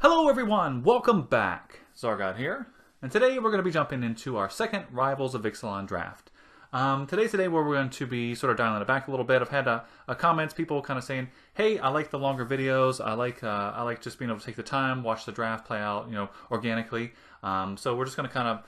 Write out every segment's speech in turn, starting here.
Hello everyone, welcome back. Zargot here, and today we're going to be jumping into our second Rivals of Ixalan draft. Today's the day where we're going to be sort of dialing it back a little bit. I've had comments, people kind of saying, "Hey, I like the longer videos. I like just being able to take the time, watch the draft play out, organically." So we're just going to kind of,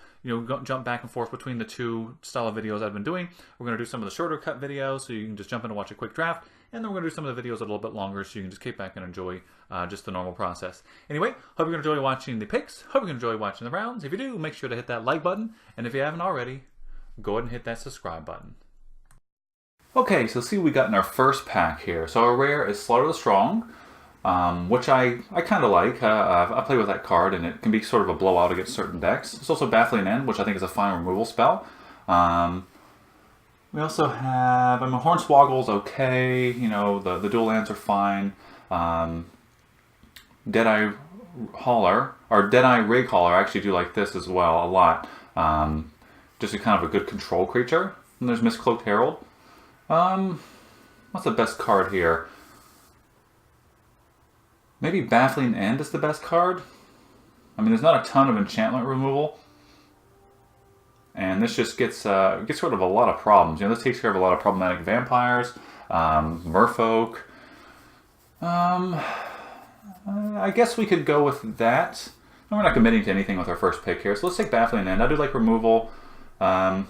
jump back and forth between the two style of videos I've been doing. We're going to do some of the shorter cut videos, so you can just jump in and watch a quick draft, and then we're going to do some of the videos a little bit longer, so you can just kick back and enjoy just the normal process. Anyway, hope you're going to enjoy watching the picks. Hope you're going to enjoy watching the rounds. If you do, make sure to hit that like button, and if you haven't already, go ahead and hit that subscribe button. Okay, so see what we got in our first pack here. So our rare is Slaughter the Strong, which I kind of like. I play with that card, and it can be sort of a blowout against certain decks. There's also Baffling End, which I think is a fine removal spell. We also have, Hornswoggle's okay. The dual lands are fine. Deadeye Hauler, or Deadeye Rig Hauler, I actually do like this as well a lot. Just a kind of a good control creature. And there's Miscloaked Herald. What's the best card here? Maybe Baffling End is the best card. There's not a ton of enchantment removal. And this just gets rid of a lot of problems. This takes care of a lot of problematic vampires, merfolk. I guess we could go with that. And we're not committing to anything with our first pick here, so let's take Baffling End. I do like removal. And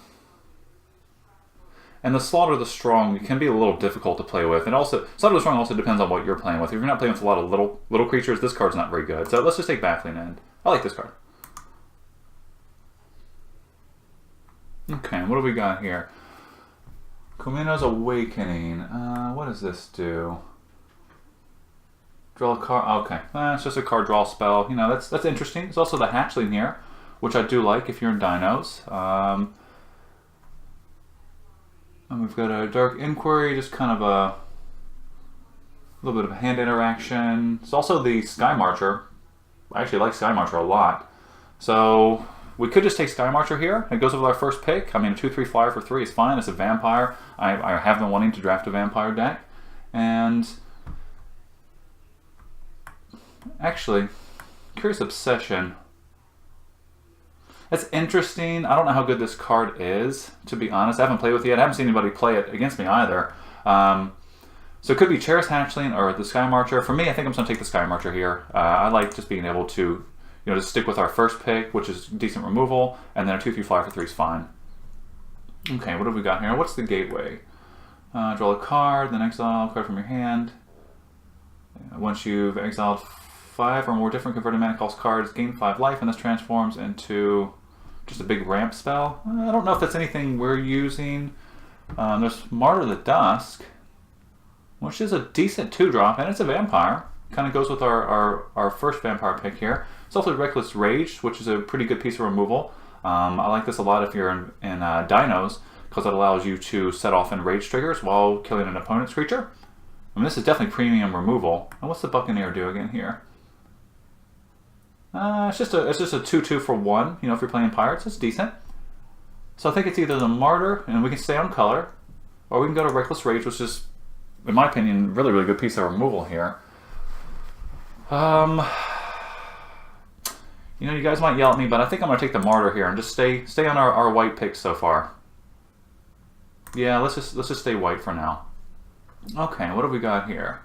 the Slaughter the Strong can be a little difficult to play with. And also, Slaughter the Strong also depends on what you're playing with. If you're not playing with a lot of little creatures, this card's not very good. So let's just take Baffling End. I like this card. Okay, what do we got here? Kumino's Awakening. What does this do? Draw a card. Okay, it's just a card draw spell. That's interesting. There's also the Hatchling here, which I do like if you're in Dinos. And we've got a Dark Inquiry, just kind of a little bit of a hand interaction. It's also the Sky Marcher. I actually like Sky Marcher a lot. So we could just take Sky Marcher here. It goes with our first pick. A 2/3 flyer for 3 is fine. It's a vampire. I have been wanting to draft a vampire deck. And actually, Curious Obsession. That's interesting. I don't know how good this card is, to be honest. I haven't played with it yet. I haven't seen anybody play it against me either. So it could be Cherished Hatchling or the Sky Marcher. For me, I think I'm just going to take the Sky Marcher here. I like just being able to just stick with our first pick, which is decent removal, and then a 2/3 flyer for 3 is fine. Okay, what have we got here? What's the gateway? Draw a card, then exile a card from your hand. Once you've exiled 5 or more different converted mana cost cards, gain 5 life, and this transforms into just a big ramp spell. I don't know if that's anything we're using. There's Martyr the Dusk, which is a decent 2-drop, and it's a vampire. Kind of goes with our first vampire pick here. It's also Reckless Rage, which is a pretty good piece of removal. I like this a lot if you're in Dinos, because it allows you to set off Enrage triggers while killing an opponent's creature. This is definitely premium removal. And what's the Buccaneer do again here? It's just a 2/2 for 1. If you're playing Pirates, it's decent. So I think it's either the Martyr, and we can stay on color, or we can go to Reckless Rage, which is, in my opinion, really, really good piece of removal here. You guys might yell at me, but I think I'm going to take the Martyr here and just stay on our white picks so far. Yeah, let's just stay white for now. Okay, what have we got here?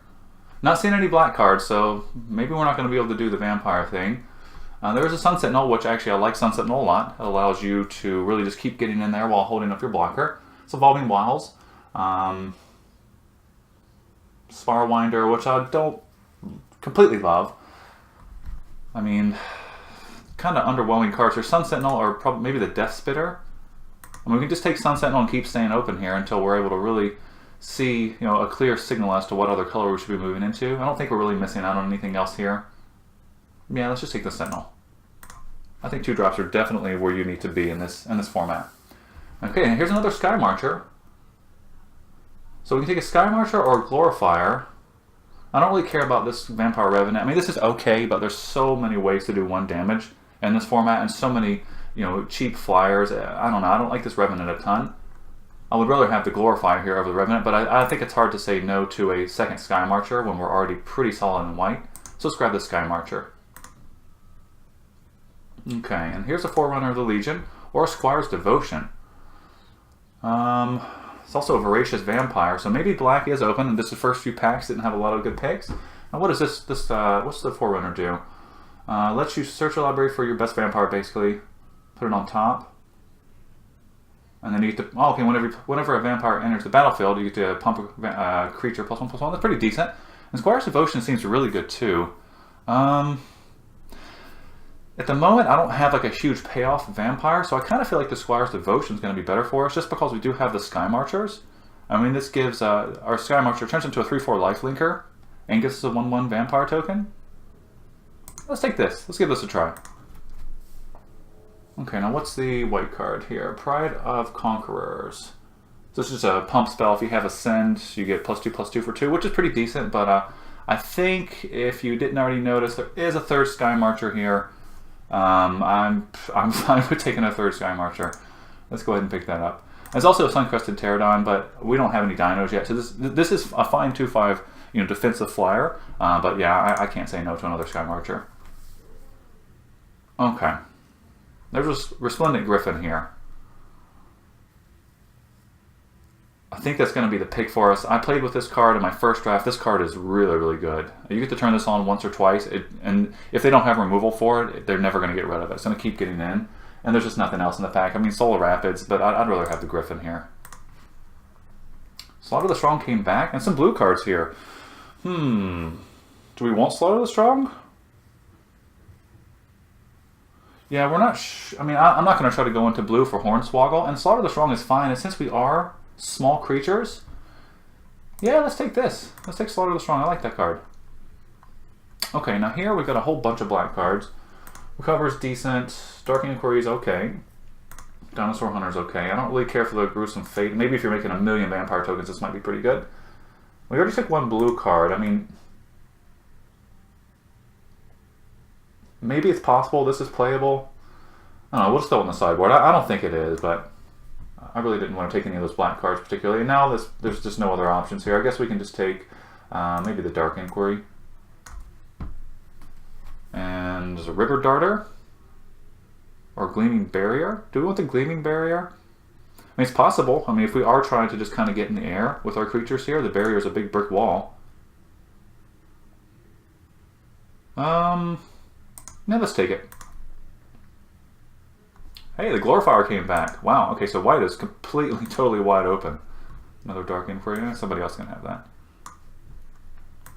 Not seeing any black cards, so maybe we're not going to be able to do the vampire thing. There is a Sun Sentinel, which actually I like Sun Sentinel a lot. It allows you to really just keep getting in there while holding up your blocker. It's Evolving Wilds. Sparwinder, which I don't completely love. Kind of underwhelming cards. There's Sun Sentinel or probably maybe the Death Spitter. We can just take Sun Sentinel and keep staying open here until we're able to really see a clear signal as to what other color we should be moving into. I don't think we're really missing out on anything else here. Yeah, let's just take the Sentinel. I think 2-drops are definitely where you need to be in this format. Okay, and here's another Sky Marcher. So we can take a Sky Marcher or a Glorifier. I don't really care about this Vampire Revenant. This is okay, but there's so many ways to do 1 damage in this format, and so many cheap flyers. I don't know. I don't like this Revenant a ton. I would rather have the Glorifier here over the Revenant, but I think it's hard to say no to a second Sky Marcher when we're already pretty solid in white. So let's grab the Sky Marcher. Okay, and here's a Forerunner of the Legion, or a Squire's Devotion. It's also a Voracious Vampire, so maybe black is open, and this is the first few packs didn't have a lot of good picks. Now what does what's the Forerunner do? Lets you search your library for your best vampire, basically. Put it on top. And then you get to, okay, whenever a vampire enters the battlefield, you get to pump a creature +1/+1. That's pretty decent. And Squire's Devotion seems really good too. At the moment, I don't have like a huge payoff vampire, so I kind of feel like the Squire's Devotion is going to be better for us, just because we do have the Sky Marchers. I mean, this gives our Sky Marcher turns into a 3/4 lifelinker and gives us a 1/1 vampire token. Let's take this. Let's give this a try. Okay, now what's the white card here? Pride of Conquerors. So this is a pump spell. If you have Ascend, you get +2/+2 for 2, which is pretty decent, but I think if you didn't already notice, there is a third Sky Marcher here. I'm fine with taking a third Sky Marcher. Let's go ahead and pick that up. There's also a Suncrested Pterodon, but we don't have any dinos yet, so this is a fine 2/5, defensive flyer. But yeah, I can't say no to another Sky Marcher. Okay, there's a Resplendent Griffin here. I think that's going to be the pick for us. I played with this card in my first draft. This card is really, really good. You get to turn this on once or twice, and if they don't have removal for it, they're never going to get rid of it. It's going to keep getting in, and there's just nothing else in the pack. I mean, Solar Rapids, but I'd rather have the Griffin here. Slaughter the Strong came back, and some blue cards here. Do we want Slaughter the Strong? Yeah, we're not... I mean, I'm not going to try to go into blue for Hornswoggle, and Slaughter the Strong is fine, and since we are small creatures, yeah, let's take this. Let's take Slaughter the Strong. I like that card. Okay, now here we've got a whole bunch of black cards. Recover's decent. Dark Inquiry is okay. Dinosaur Hunter's okay. I don't really care for the Gruesome Fate. Maybe if you're making 1,000,000 vampire tokens, this might be pretty good. We already took one blue card. I mean, maybe it's possible this is playable. I don't know. We'll just throw it on the sideboard. I don't think it is, but I really didn't want to take any of those black cards particularly. And now there's just no other options here. I guess we can just take maybe the Dark Inquiry. And there's a River Darter. Or Gleaming Barrier. Do we want the Gleaming Barrier? I mean, it's possible. I mean, if we are trying to just kind of get in the air with our creatures here, the barrier is a big brick wall. Yeah, let's take it. Hey, the Glorifier came back. Wow, okay, so white is completely, totally wide open. Another Dark Inquiry. Yeah, somebody else can have that.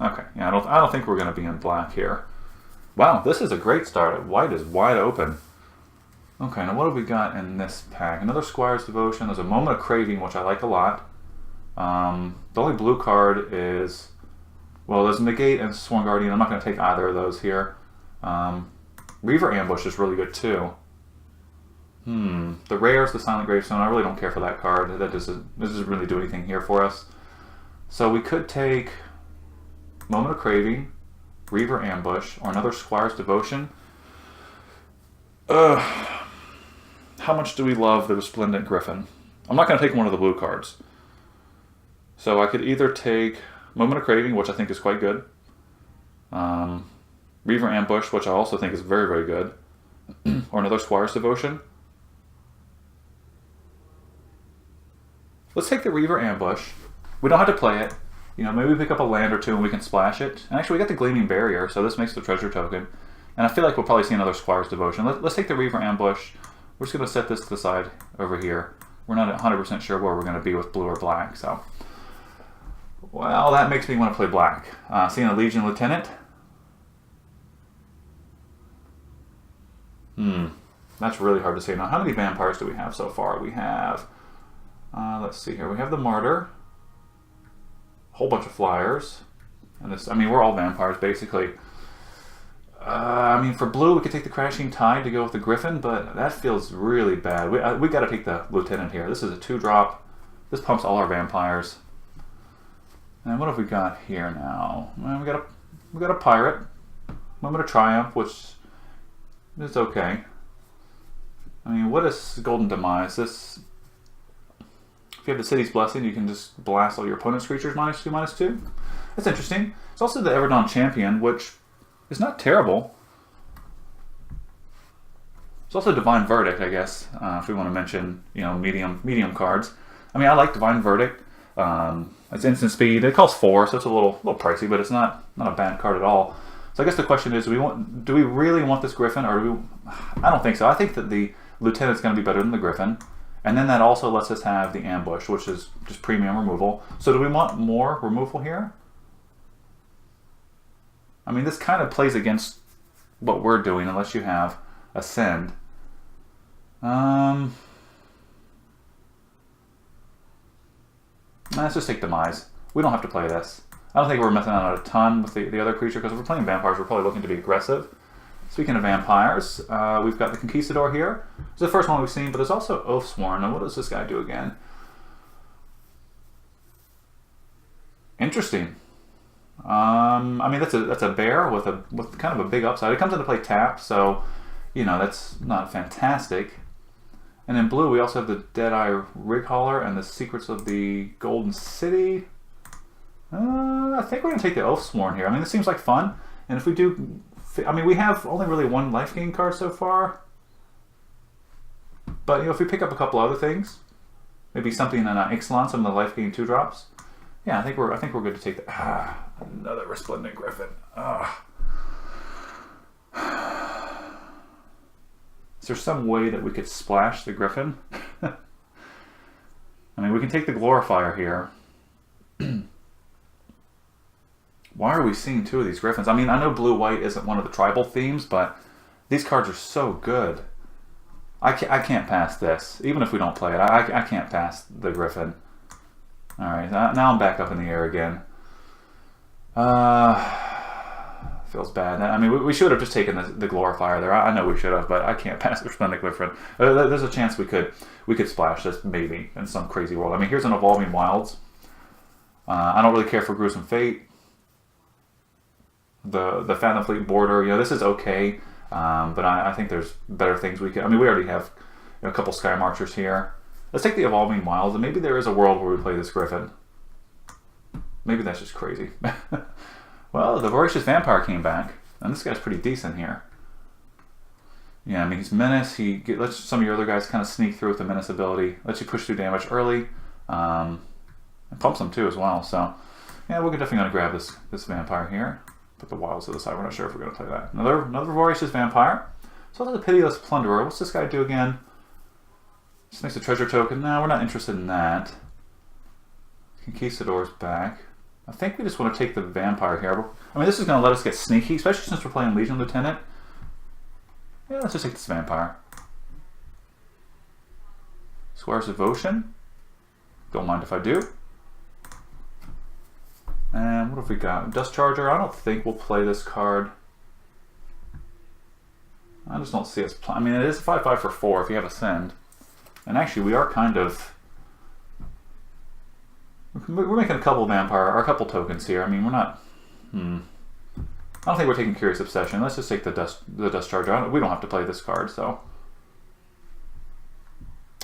Okay, yeah, I don't think we're going to be in black here. Wow, this is a great start. White is wide open. Okay, now what have we got in this pack? Another Squire's Devotion. There's a Moment of Craving, which I like a lot. The only blue card is... Well, there's Negate and Sworn Guardian. I'm not going to take either of those here. Reaver Ambush is really good, too. The rares, the Silent Gravestone, I really don't care for that card. That doesn't really do anything here for us. So we could take Moment of Craving, Reaver Ambush, or another Squire's Devotion. How much do we love the Resplendent Griffin? I'm not going to take one of the blue cards. So I could either take Moment of Craving, which I think is quite good. Reaver Ambush, which I also think is very, very good. Or another Squire's Devotion. Let's take the Reaver Ambush. We don't have to play it. Maybe we pick up a land or two and we can splash it. And actually, we got the Gleaming Barrier, so this makes the treasure token. And I feel like we'll probably see another Squire's Devotion. Let's take the Reaver Ambush. We're just going to set this to the side over here. We're not 100% sure where we're going to be with blue or black. So, well, that makes me want to play black. Seeing a Legion Lieutenant. That's really hard to say. Now, how many vampires do we have so far? We have, let's see here. We have the Martyr. A whole bunch of flyers. And this, I mean, we're all vampires, basically. I mean, for blue, we could take the Crashing Tide to go with the Griffin, but that feels really bad. We got to take the Lieutenant here. This is a 2-drop. This pumps all our vampires. And what have we got here now? Well, we got a Pirate. Moment of Triumph, which is okay. I mean, what is Golden Demise? This, if you have the City's Blessing, you can just blast all your opponent's creatures -2/-2. That's interesting. It's also the Everdawn Champion, which is not terrible. There's also Divine Verdict, I guess, if we want to mention, you know, medium cards. I mean, I like Divine Verdict. It's instant speed. It costs 4, so it's a little pricey, but it's not a bad card at all. So I guess the question is, do we really want this Griffin, or do we? I don't think so. I think that the Lieutenant's going to be better than the Griffin, and then that also lets us have the Ambush, which is just premium removal. So do we want more removal here? I mean, this kind of plays against what we're doing, unless you have Ascend. Let's just take Demise. We don't have to play this. I don't think we're missing out a ton with the other creature, because if we're playing vampires, we're probably looking to be aggressive. Speaking of vampires, we've got the Conquistador here. It's the first one we've seen, but there's also Oathsworn. Now, what does this guy do again? Interesting. I mean, that's a bear with kind of a big upside. It comes into play tapped, so you know that's not fantastic. And in blue, we also have the Deadeye Rig Hauler and the Secrets of the Golden City. I think we're going to take the Oathsworn here. I mean, this seems like fun. And if we do... I mean, we have only really one life gain card so far. But, you know, if we pick up a couple other things, maybe something in Ixalan, some of the life gain 2-drops. Yeah, I think we're good to take that. Another Resplendent Griffin. Is there some way that we could splash the Griffin? I mean, we can take the Glorifier here. Why are we seeing 2 of these Griffins? I mean, I know blue-white isn't one of the tribal themes, but these cards are so good. I can't pass this. Even if we don't play it, I can't pass the Griffin. Alright, now I'm back up in the air again. Feels bad. I mean, we should have just taken the Glorifier there. I know we should have, but I can't pass the Resplendent Griffin. There's a chance we could splash this, maybe, in some crazy world. I mean, here's an Evolving Wilds. I don't really care for Gruesome Fate. The Fathom Fleet Border, you know, this is okay, but I think there's better things we could... I mean, we already have, you know, a couple Sky Marchers here. Let's take the Evolving Wilds, and maybe there is a world where we play this Griffin. Maybe that's just crazy. Well, the Voracious Vampire came back, and this guy's pretty decent here. Yeah, I mean, he's Menace. He lets some of your other guys kind of sneak through with the Menace ability. Lets you push through damage early, and pumps them too as well. So, yeah, we're definitely going to grab this Vampire here. Put the Wilds to the side. We're not sure if we're going to play that. Another Voracious Vampire. So the Pitiless Plunderer. What's this guy do again? Just makes a treasure token. No, we're not interested in that. Conquistador's back. I think we just want to take the Vampire here. I mean, this is going to let us get sneaky, especially since we're playing Legion Lieutenant. Yeah, let's just take this Vampire. Squire's Devotion. Don't mind if I do. And what have we got? Dust Charger. I don't think we'll play this card. I just don't see us play. I mean, it is 5/5 for 4 if you have Ascend. And actually, we are kind of... We're making a couple Vampire, or a couple tokens here. I mean, we're not... I don't think we're taking Curious Obsession. Let's just take the Dust Charger. We don't have to play this card, so...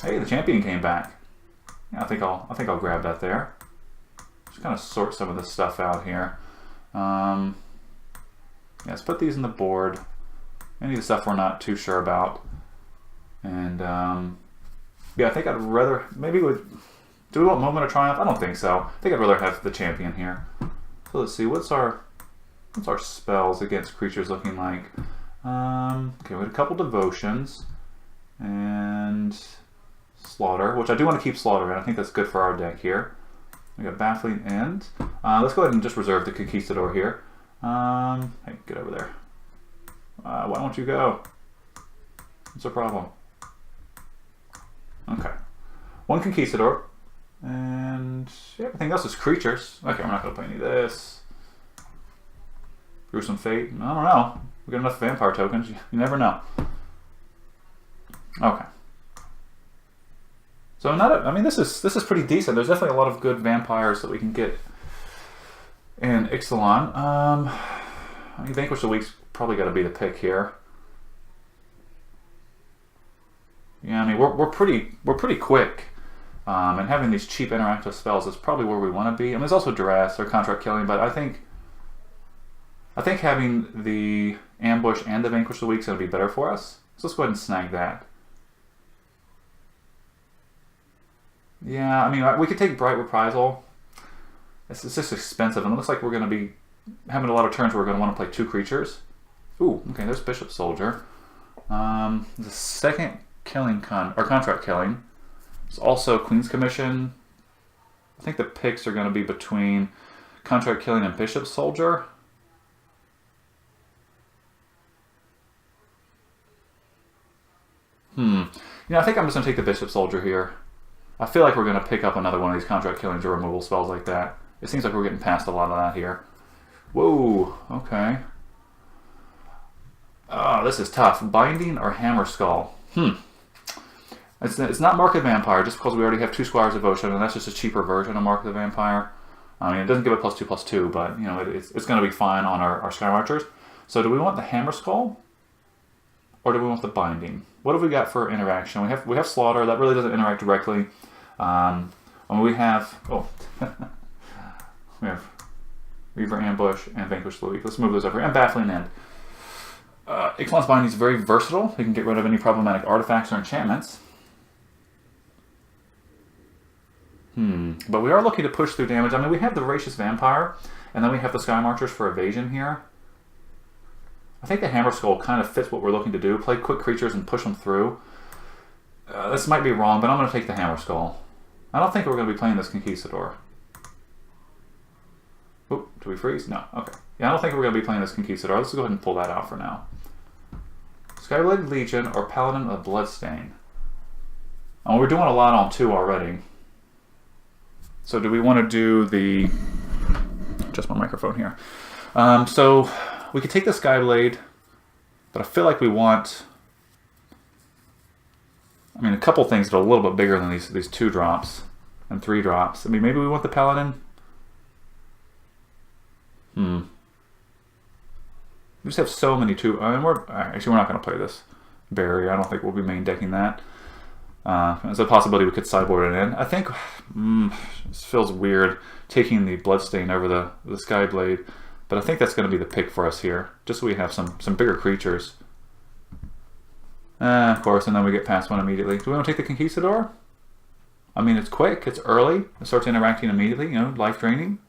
Hey, the Champion came back. Yeah, I think I'll grab that there. Just kind of sort some of this stuff out here. Yeah, let's put these in the board. Any of the stuff we're not too sure about. And yeah, I think I'd rather maybe do we want Moment of Triumph? I don't think so. I think I'd rather have the Champion here. So let's see, what's our spells against creatures looking like? Okay, we had a couple Devotions and Slaughter, which I do want to keep Slaughter in. I think that's good for our deck here. We got Baffling End. Let's go ahead and just reserve the Conquistador here. Hey, get over there. Why don't you go? What's the problem? Okay. One Conquistador. And everything else is creatures. Okay, we're not going to play any of this. Gruesome Fate. I don't know. We got enough Vampire tokens. You never know. Okay. So I mean, this is pretty decent. There's definitely a lot of good vampires that we can get in Ixalan. I mean, Vanquish the Weak's probably got to be the pick here. Yeah, I mean, we're pretty quick, and having these cheap interactive spells is probably where we want to be. I mean, there's also Duress or Contract Killing, but I think having the Ambush and the Vanquish the Weak is going to be better for us. So let's go ahead and snag that. Yeah, I mean, we could take Bright Reprisal. It's just expensive, and it looks like we're going to be having a lot of turns where we're going to want to play 2 creatures. Ooh, okay, there's Bishop Soldier. The second killing contract killing. It's also Queen's Commission. I think the picks are going to be between contract killing and Bishop Soldier. You know, I think I'm just going to take the Bishop Soldier here. I feel like we're going to pick up another one of these contract killings or removal spells like that. It seems like we're getting past a lot of that here. Whoa, okay. Oh, this is tough. Binding or Hammer Skull? It's not Mark of the Vampire, just because we already have 2 Squires of Devotion, and that's just a cheaper version of Mark of the Vampire. I mean, it doesn't give it +2/+2, but, you know, it's going to be fine on our Sky Marchers. So do we want the Hammer Skull? Or do we want the Binding? What have we got for interaction? We have Slaughter. That really doesn't interact directly. And we have... Oh. We have Reaver Ambush and Vanquish the Weak. Let's move those over here. And Baffling End. Ixalan's Binding is very versatile. It can get rid of any problematic artifacts or enchantments. But we are looking to push through damage. I mean, we have the Voracious Vampire, and then we have the Sky Marchers for evasion here. I think the Hammer Skull kind of fits what we're looking to do. Play quick creatures and push them through. This might be wrong, but I'm going to take the Hammer Skull. I don't think we're going to be playing this Conquistador. Oop, do we freeze? No. Okay. Yeah, I don't think we're going to be playing this Conquistador. Let's go ahead and pull that out for now. Skyblade Legion or Paladin of Bloodstain. Oh, we're doing a lot on 2 already. So do we want to do the... Just my microphone here. So we could take the Skyblade, but I feel like we want... I mean, a couple things that are a little bit bigger than these 2 drops and 3 drops. I mean, maybe we want the Paladin. We just have so many 2. I mean, actually, we're not going to play this Barrier. I don't think we'll be main decking that. There's a possibility we could sideboard it in. I think this feels weird taking the Bloodstain over the Skyblade, but I think that's going to be the pick for us here, just so we have some bigger creatures. Of course, and then we get past one immediately. Do we want to take the Conquistador? I mean, it's quick, it's early, it starts interacting immediately, you know, life draining.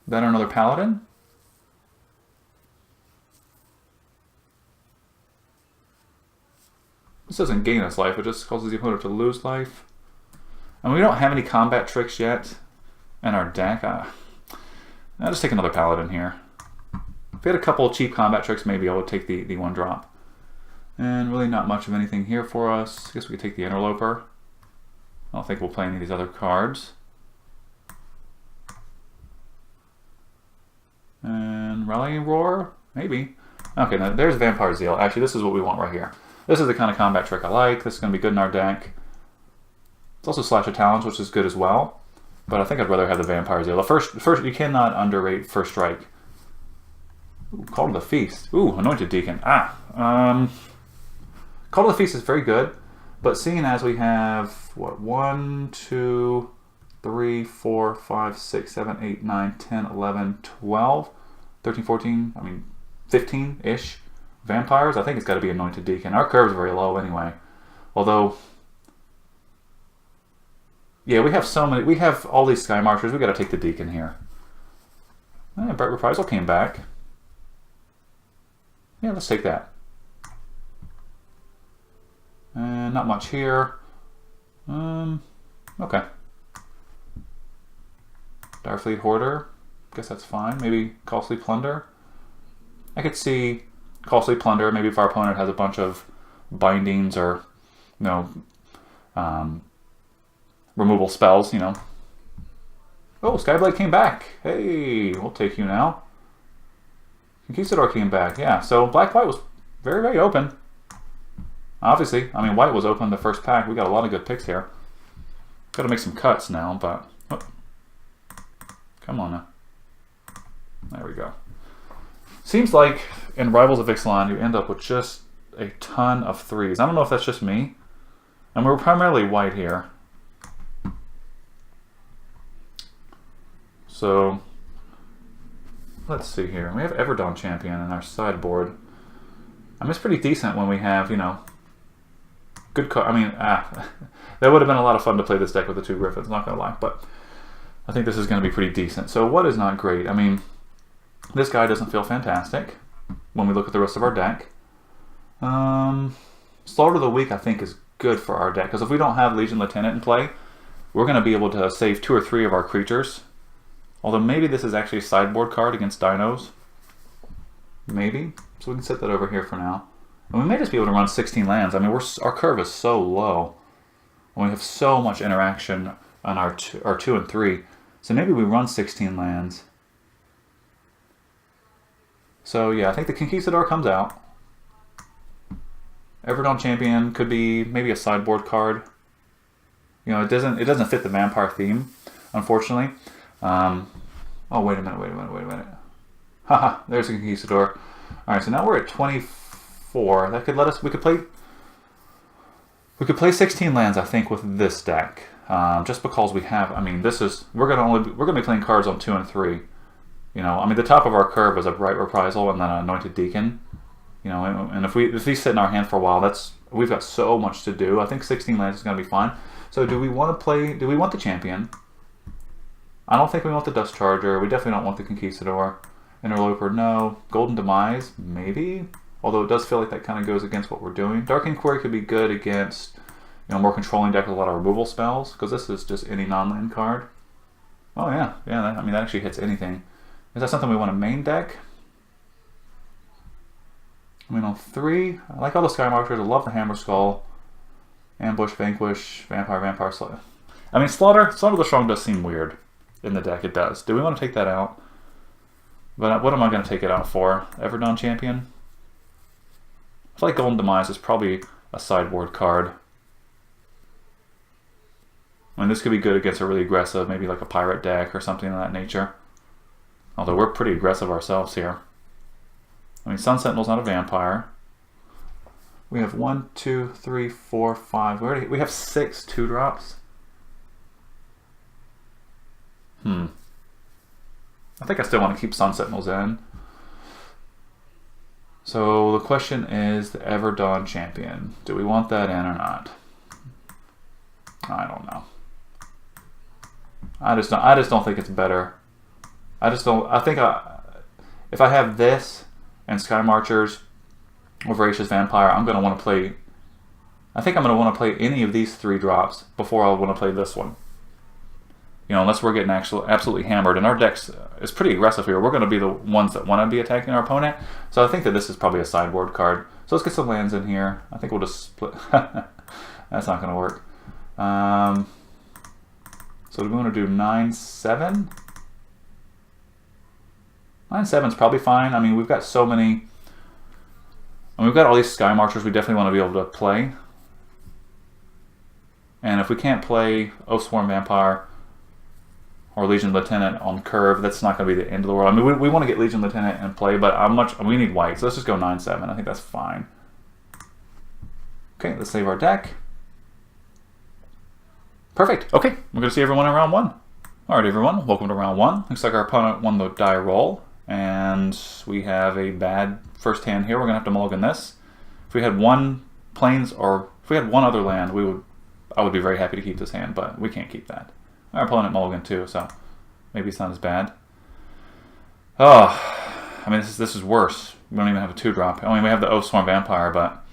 Then another Paladin. This doesn't gain us life, it just causes the opponent to lose life. And we don't have any combat tricks yet in our deck. I'll just take another Paladin here. If we had a couple of cheap combat tricks, maybe I would take the 1-drop. And really not much of anything here for us. I guess we could take the Interloper. I don't think we'll play any of these other cards. And Rallying Roar? Maybe. Okay, now there's Vampire Zeal. Actually, this is what we want right here. This is the kind of combat trick I like. This is going to be good in our deck. It's also Slash of Talons, which is good as well. But I think I'd rather have the Vampire Zeal. The first, you cannot underrate First Strike. Ooh, Call to the Feast. Ooh, Anointed Deacon. Call to the Feast is very good. But seeing as we have, what, 1, 2, 3, 4, 5, 6, 7, 8, 9, 10, 11, 12, 13, 14, I mean, 15-ish vampires, I think it's got to be Anointed Deacon. Our curve is very low anyway. Although, yeah, we have so many. We have all these Sky Marchers. We got to take the Deacon here. Bright Reprisal came back. Yeah, let's take that. Not much here. Okay. Direfleet Hoarder. Guess that's fine. Maybe Costly Plunder. I could see Costly Plunder. Maybe if our opponent has a bunch of bindings or, you know, removal spells, you know. Oh, Skyblade came back. Hey, we'll take you now. Conquistador came back. Yeah, so Black-White was very, very open. Obviously, I mean, White was open the first pack. We got a lot of good picks here. Got to make some cuts now, but... Oh. Come on now. There we go. Seems like in Rivals of Ixalan, you end up with just a ton of 3s. I don't know if that's just me. And we're primarily white here. So, let's see here. We have Everdawn Champion in our sideboard. I mean, it's pretty decent when we have, you know, good card. I mean, that would have been a lot of fun to play this deck with the 2 Griffins, not going to lie. But I think this is going to be pretty decent. So what is not great? I mean, this guy doesn't feel fantastic when we look at the rest of our deck. Slaughter of the Week, I think, is good for our deck. Because if we don't have Legion Lieutenant in play, we're going to be able to save 2 or 3 of our creatures. Although maybe this is actually a sideboard card against dinos. Maybe. So we can set that over here for now. And we may just be able to run 16 lands. I mean, our curve is so low. And we have so much interaction on our 2 and 3. So maybe we run 16 lands. So yeah, I think the Conquistador comes out. Everdawn Champion could be maybe a sideboard card. You know, it doesn't fit the vampire theme, unfortunately. Oh, wait a minute. Haha, there's a Conquistador. Alright, so now we're at 24. That could let us, we could play 16 lands, I think, with this deck. Just because we have, I mean, we're gonna be playing cards on 2 and 3. You know, I mean, the top of our curve is a Bright Reprisal and then an Anointed Deacon. You know, and if these sit in our hand for a while, we've got so much to do. I think 16 lands is gonna be fine. So do we want the Champion? I don't think we want the Dust Charger. We definitely don't want the Conquistador. Interloper, no. Golden Demise, maybe? Although it does feel like that kind of goes against what we're doing. Dark Inquiry could be good against, you know, more controlling deck with a lot of removal spells, because this is just any non-land card. Oh yeah, I mean, that actually hits anything. Is that something we want to main deck? I mean, on 3, I like all the Sky Marchers. I love the Hammer Skull. Ambush, Vanquish, Vampire, Slaughter. I mean, Slaughter the Strong does seem weird in the deck. It does. Do we want to take that out? But what am I going to take it out for? Everdawn Champion? I feel like Golden Demise is probably a sideboard card. I mean, this could be good against a really aggressive, maybe like a pirate deck or something of that nature. Although we're pretty aggressive ourselves here. I mean, Sun Sentinel's not a vampire. We have 1, 2, 3, 4, 5. We have 6 2-drops. I think I still want to keep Sun Sentinels in. So the question is the Everdawn Champion. Do we want that in or not? I don't know. I just don't think it's better. I think if I have this and Sky Marchers or Voracious Vampire, I'm going to want to play. I think I'm going to want to play any of these 3 drops before I want to play this one. You know, unless we're getting absolutely hammered, and our deck is pretty aggressive here. We're going to be the ones that want to be attacking our opponent. So I think that this is probably a sideboard card. So let's get some lands in here. I think we'll just split. That's not going to work. So we want to do 9-7. 9-7 is probably fine. I mean, we've got so many. And we've got all these Sky Marchers we definitely want to be able to play. And if we can't play Oathsworn Vampire or Legion Lieutenant on curve, that's not going to be the end of the world. I mean, we want to get Legion Lieutenant in play, but we need white, so let's just go 9-7. I think that's fine. Okay, let's save our deck. Perfect. Okay, we're going to see everyone in round 1. Alright, everyone, welcome to round 1. Looks like our opponent won the die roll, and we have a bad first hand here. We're going to have to mulligan this. If we had one plains, or if we had one other land, I would be very happy to keep this hand, but we can't keep that. Our opponent mulligan too, so maybe it's not as bad. Oh, I mean, this is worse. We don't even have a 2-drop. I mean, we have the Oathsworn Vampire, but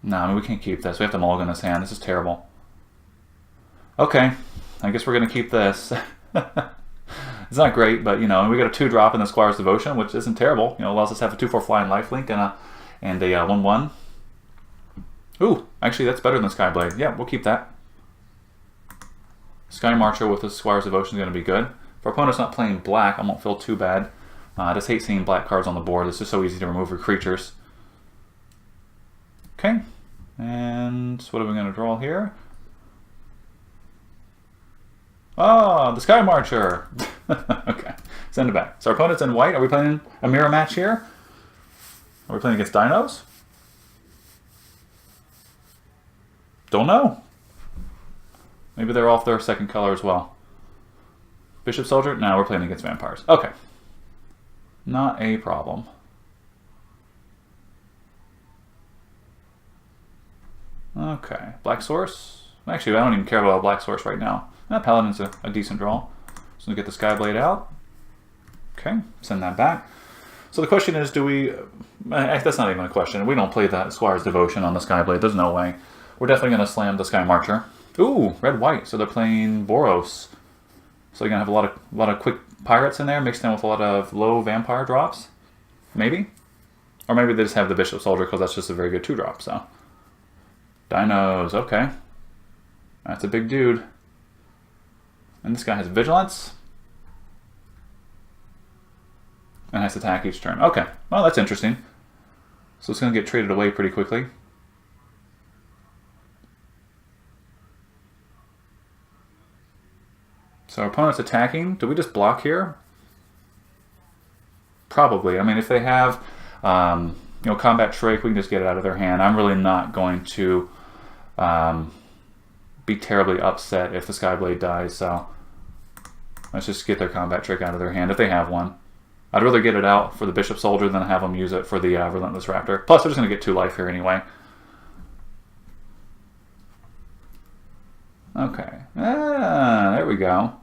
no, I mean, we can't keep this. We have to mulligan this hand. This is terrible. Okay, I guess we're gonna keep this. It's not great, but you know, we got a 2-drop in the Squire's Devotion, which isn't terrible. You know, allows us to have a 2/4 flying lifelink and a 1/1. Ooh, actually, that's better than Skyblade. Yeah, we'll keep that. Sky Marcher with the Squire's Devotion is going to be good. If our opponent's not playing black, I won't feel too bad. I just hate seeing black cards on the board. It's just so easy to remove your creatures. Okay, and what are we going to draw here? Oh, the Sky Marcher! Okay, send it back. So our opponent's in white. Are we playing a mirror match here? Are we playing against dinos? Don't know. Maybe they're off their second color as well. Bishop Soldier? No, we're playing against vampires. Okay. Not a problem. Okay, Black Source. Actually, I don't even care about a Black Source right now. Paladin's a decent draw. So we get the Skyblade out. Okay, send that back. So the question is, do we... that's not even a question. We don't play that Squire's Devotion on the Skyblade. There's no way. We're definitely going to slam the Sky Marcher. Ooh, red-white. So they're playing Boros. So you're going to have a lot of quick pirates in there, mixed in with a lot of low vampire drops. Maybe? Or maybe they just have the Bishop Soldier because that's just a very good 2-drop, so... Dinos, okay. That's a big dude. And this guy has Vigilance. And has to attack each turn. Okay, well that's interesting. So it's going to get traded away pretty quickly. So our opponent's attacking. Do we just block here? Probably. I mean, if they have, Combat Shrike, we can just get it out of their hand. I'm really not going to be terribly upset if the Skyblade dies, so let's just get their Combat Trick out of their hand if they have one. I'd rather get it out for the Bishop Soldier than have them use it for the Relentless Raptor. Plus, they're just going to get 2 life here anyway. Okay. There we go.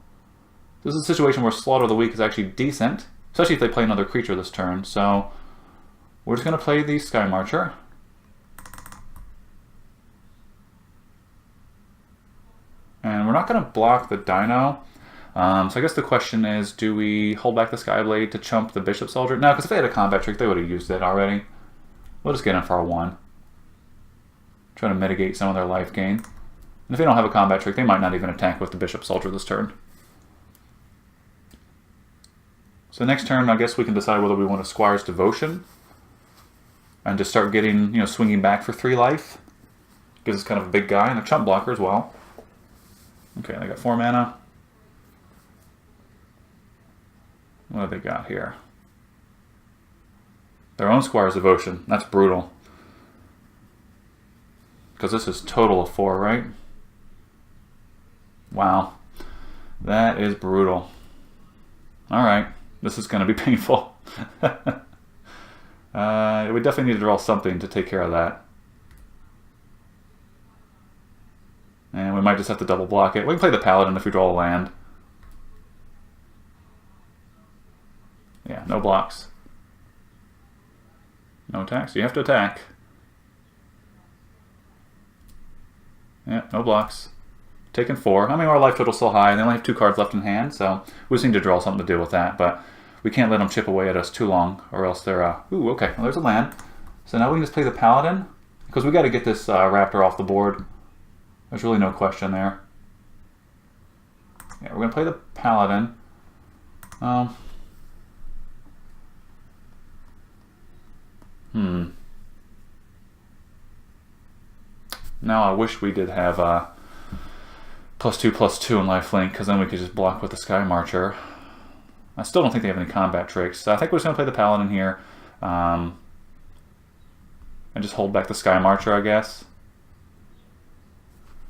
This is a situation where Slaughter of the Week is actually decent, especially if they play another creature this turn. So we're just going to play the Sky Marcher. And we're not going to block the Dino. So I guess the question is, do we hold back the Skyblade to chump the Bishop Soldier? No, because if they had a Combat Trick, they would have used it already. We'll just get in for a 1. Try to mitigate some of their life gain. And if they don't have a Combat Trick, they might not even attack with the Bishop Soldier this turn. So next turn, I guess we can decide whether we want a Squire's Devotion and just start getting, swinging back for 3 life. Gives us kind of a big guy and a chump blocker as well. Okay, they got 4 mana. What have they got here? Their own Squire's Devotion. That's brutal. Because this is total of 4, right? Wow. That is brutal. Alright. This is going to be painful. We definitely need to draw something to take care of that. And we might just have to double block it. We can play the Paladin if we draw a land. Yeah, no blocks. No attacks. You have to attack. Yeah, no blocks. Taking 4. I mean, our life total's still high. They only have 2 cards left in hand, so we just need to draw something to deal with that. But we can't let them chip away at us too long, or else they're... Ooh, okay. Well, there's a land. So now we can just play the Paladin, because we got to get this Raptor off the board. There's really no question there. Yeah, we're going to play the Paladin. Now I wish we did have +2/+2 in lifelink, because then we could just block with the Sky Marcher. I still don't think they have any combat tricks, so I think we're just going to play the Paladin here. And just hold back the Sky Marcher, I guess.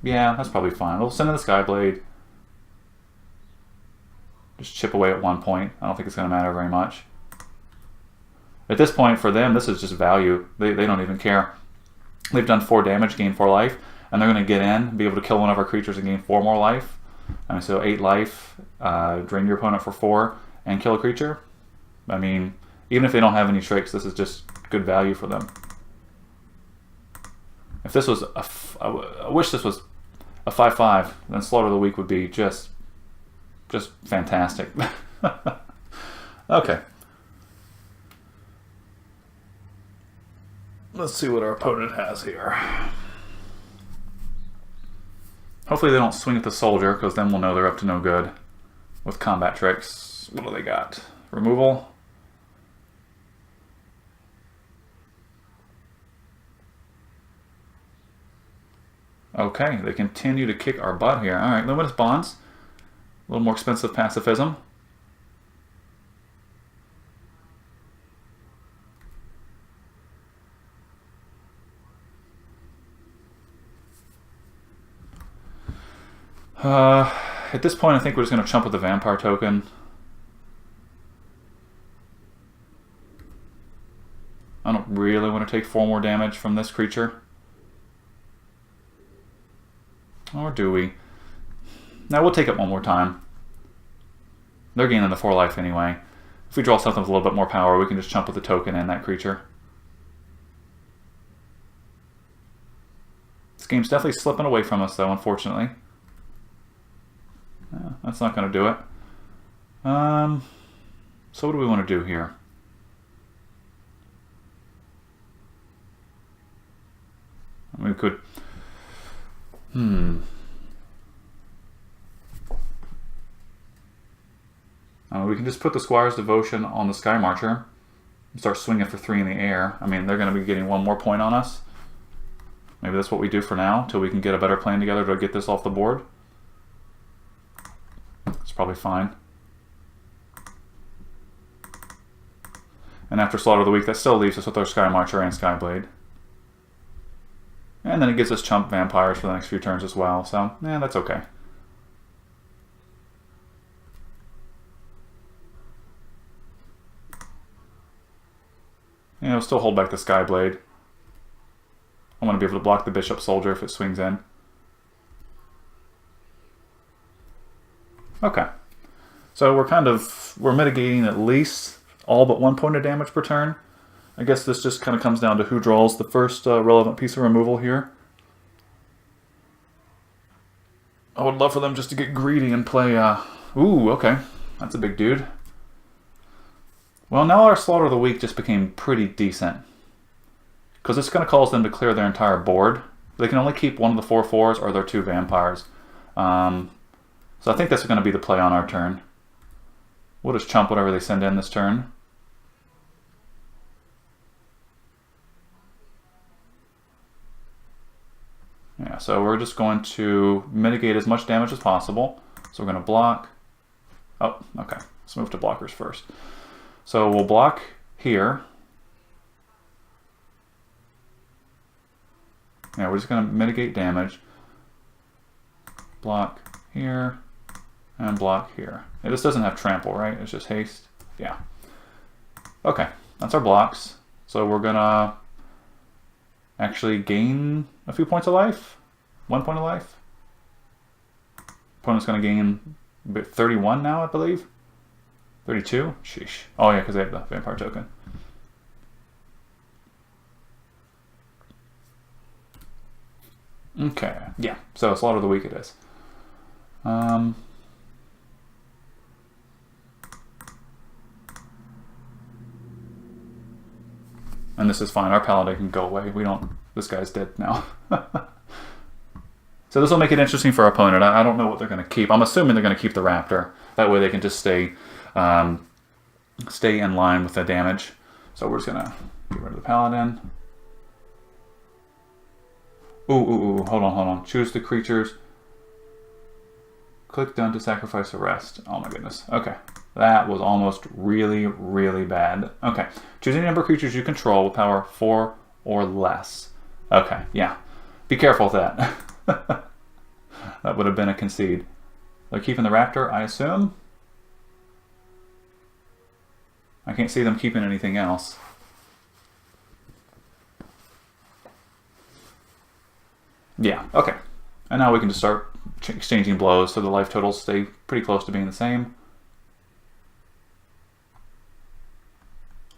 Yeah, that's probably fine. We'll send in the Skyblade. Just chip away at 1 point. I don't think it's going to matter very much. At this point, for them, this is just value. They don't even care. They've done 4 damage, gained 4 life, and they're going to get in, be able to kill one of our creatures and gain 4 more life. I mean, so 8 life, drain your opponent for 4, and kill a creature. I mean, even if they don't have any tricks, this is just good value for them. If this was I wish this was a 5/5, then Slaughter of the Week would be just fantastic. Okay. Let's see what our opponent has here. Hopefully they don't swing at the soldier, because then we'll know they're up to no good with combat tricks. What do they got? Removal. Okay, they continue to kick our butt here. All right, Luminous Bonds. A little more expensive pacifism. At this point, I think we're just going to chump with the Vampire token. I don't really want to take 4 more damage from this creature. Or do we? Now we'll take it one more time. They're gaining the 4 life anyway. If we draw something with a little bit more power, we can just chump with the token and that creature. This game's definitely slipping away from us though, unfortunately. Yeah, that's not going to do it. So what do we want to do here? We could... we can just put the Squire's Devotion on the Sky Marcher and start swinging for 3 in the air. I mean, they're going to be getting 1 more point on us. Maybe that's what we do for now, till we can get a better plan together to get this off the board. It's probably fine. And after Slaughter of the Week, that still leaves us with our Sky Marcher and Skyblade. And then it gives us chump vampires for the next few turns as well, so yeah, that's okay. You know, still hold back the Skyblade. I want to be able to block the Bishop Soldier if it swings in. Okay. So we're mitigating at least all but 1 point of damage per turn. I guess this just kind of comes down to who draws the first relevant piece of removal here. I would love for them just to get greedy and play... Ooh, okay. That's a big dude. Well, now our Slaughter of the Week just became pretty decent. Because it's going to cause them to clear their entire board. They can only keep 1 of the 4 4s or their 2 vampires. So I think that's going to be the play on our turn. We'll just chump whatever they send in this turn. Yeah, so we're just going to mitigate as much damage as possible. So we're going to block. Oh, okay. Let's move to blockers first. So we'll block here. Yeah, we're just going to mitigate damage. Block here. And block here. This doesn't have trample, right? It's just haste. Yeah. Okay, that's our blocks. So we're going to actually gain a few points of life. 1 point of life. Opponent's going to gain 31 now, I believe. 32? Sheesh. Oh yeah, because they have the vampire token. Okay, yeah. So Slaughter of the Week it is. And this is fine. Our paladin can go away. We don't... This guy's dead now. So this will make it interesting for our opponent. I don't know what they're going to keep. I'm assuming they're going to keep the Raptor. That way they can just stay in line with the damage. So we're just going to get rid of the paladin. Ooh. Hold on. Choose the creatures. Click done to sacrifice the rest. Oh my goodness. Okay. That was almost really, really bad. Okay. Choose any number of creatures you control with power 4 or less. Okay, yeah. Be careful with that. That would have been a concede. They're keeping the Raptor, I assume? I can't see them keeping anything else. Yeah, okay. And now we can just start exchanging blows so the life totals stay pretty close to being the same.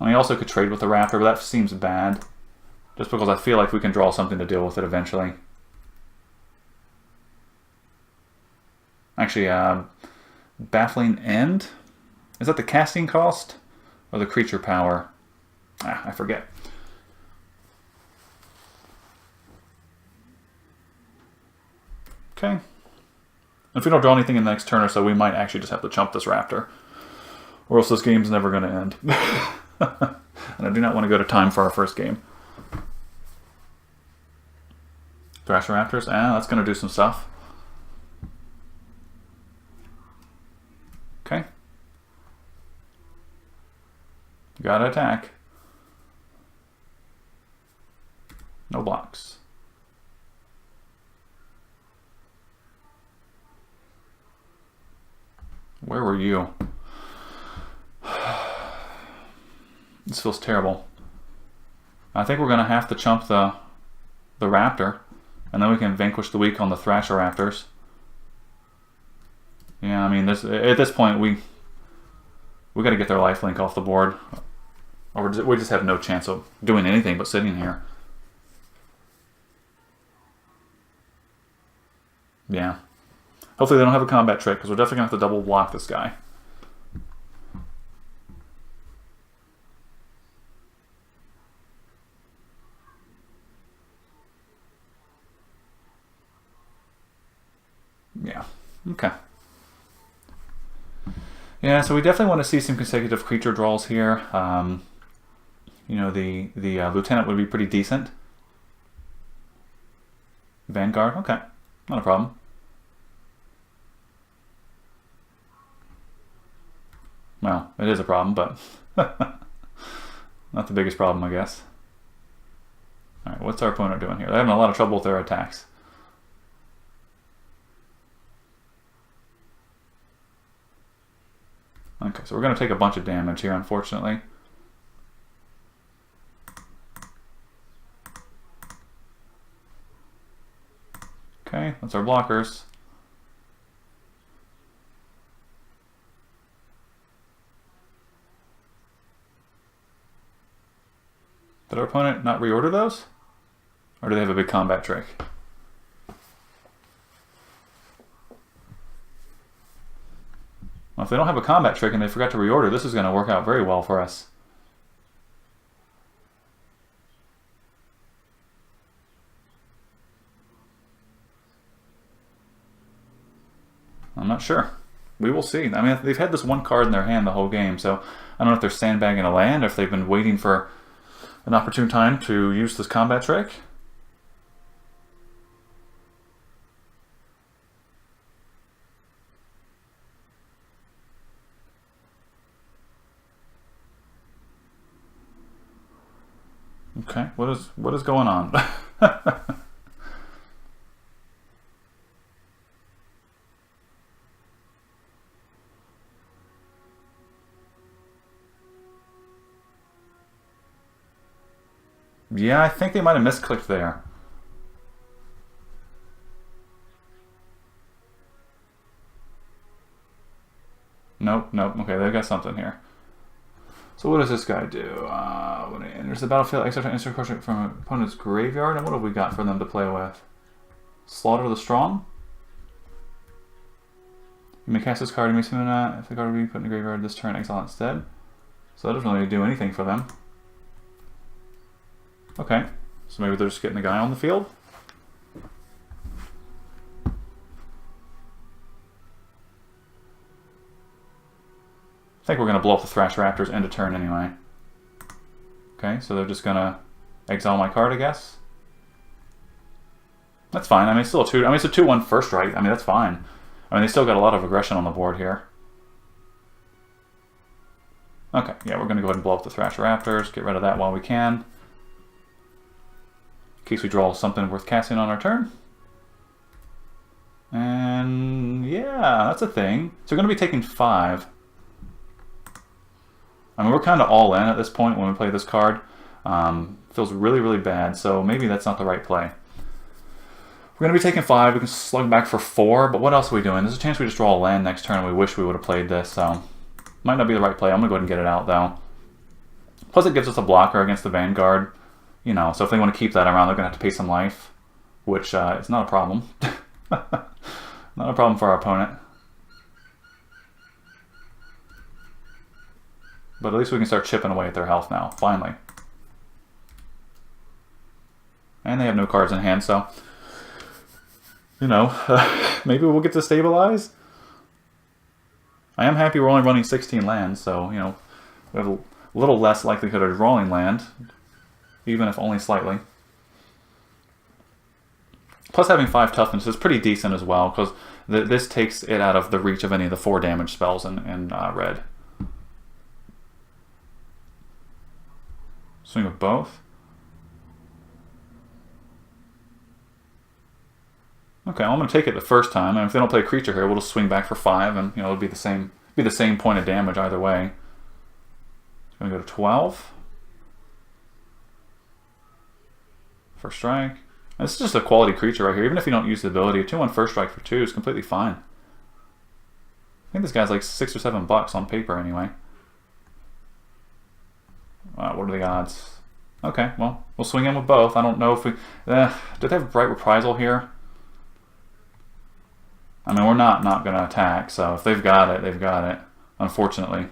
I mean, I also could trade with the Raptor, but that seems bad. Just because I feel like we can draw something to deal with it eventually. Actually, Baffling End? Is that the casting cost? Or the creature power? I forget. Okay. If we don't draw anything in the next turn or so, we might actually just have to chump this Raptor. Or else this game's never going to end. And I do not want to go to time for our first game. Thrasher Raptors? That's going to do some stuff. Okay. Gotta attack. No blocks. Where were you? This feels terrible. I think we're going to have to chump the Raptor, and then we can vanquish the weak on the Thrasher Raptors. Yeah, I mean, at this point, we got to get their lifelink off the board, or we just have no chance of doing anything but sitting here. Yeah. Hopefully they don't have a combat trick, because we're definitely going to have to double block this guy. Yeah. Okay. Yeah, so we definitely want to see some consecutive creature draws here. You know, the Lieutenant would be pretty decent. Vanguard, okay. Not a problem. Well, it is a problem, but not the biggest problem, I guess. Alright, what's our opponent doing here? They're having a lot of trouble with their attacks. Okay, so we're going to take a bunch of damage here, unfortunately. Okay, that's our blockers. Did our opponent not reorder those? Or do they have a big combat trick? Well, if they don't have a combat trick and they forgot to reorder, this is going to work out very well for us. I'm not sure. We will see. I mean, they've had this one card in their hand the whole game, so I don't know if they're sandbagging a land or if they've been waiting for an opportune time to use this combat trick. Okay, what is going on? Yeah, I think they might have misclicked there. Nope, nope. Okay, they've got something here. So what does this guy do? When it enters the battlefield, exile insert card from an opponent's graveyard. And what have we got for them to play with? Slaughter the Strong? You may cast this card, you may summon that. If the card will be put in the graveyard this turn, exile instead. So that doesn't really do anything for them. Okay, so maybe they're just getting the guy on the field. I think we're going to blow up the Thrash Raptors end of turn anyway. Okay, so they're just going to exile my card, I guess. That's fine. I mean, it's still a 2. I mean, it's a 2/1 first right. I mean, that's fine. I mean, they still got a lot of aggression on the board here. Okay, yeah, we're going to go ahead and blow up the Thrash Raptors. Get rid of that while we can. In case we draw something worth casting on our turn. And yeah, that's a thing. So we're going to be taking 5. I mean, we're kind of all in at this point when we play this card. Feels really, really bad, so maybe that's not the right play. We're going to be taking 5. We can slug back for 4, but what else are we doing? There's a chance we just draw a land next turn and we wish we would have played this, so might not be the right play. I'm going to go ahead and get it out, though. Plus, it gives us a blocker against the Vanguard. You know, so if they want to keep that around, they're going to have to pay some life, which is not a problem. Not a problem for our opponent. But at least we can start chipping away at their health now, finally. And they have no cards in hand, so, you know, maybe we'll get to stabilize. I am happy we're only running 16 lands, so, you know, we have a little less likelihood of drawing land. Even if only slightly. Plus having 5 toughness is pretty decent as well, because this takes it out of the reach of any of the 4 damage spells in red. Swing with both. Okay, well, I'm going to take it the first time, and if they don't play a creature here, we'll just swing back for 5, and you know it'll be the same point of damage either way. Going to go to 12. First strike. And this is just a quality creature right here. Even if you don't use the ability, a 2/1 first strike for 2 is completely fine. I think this guy's like $6 or $7 on paper anyway. What are the odds? Okay, well, we'll swing in with both. I don't know if we... do they have Bright Reprisal here? I mean, we're not going to attack, so if they've got it, they've got it, unfortunately.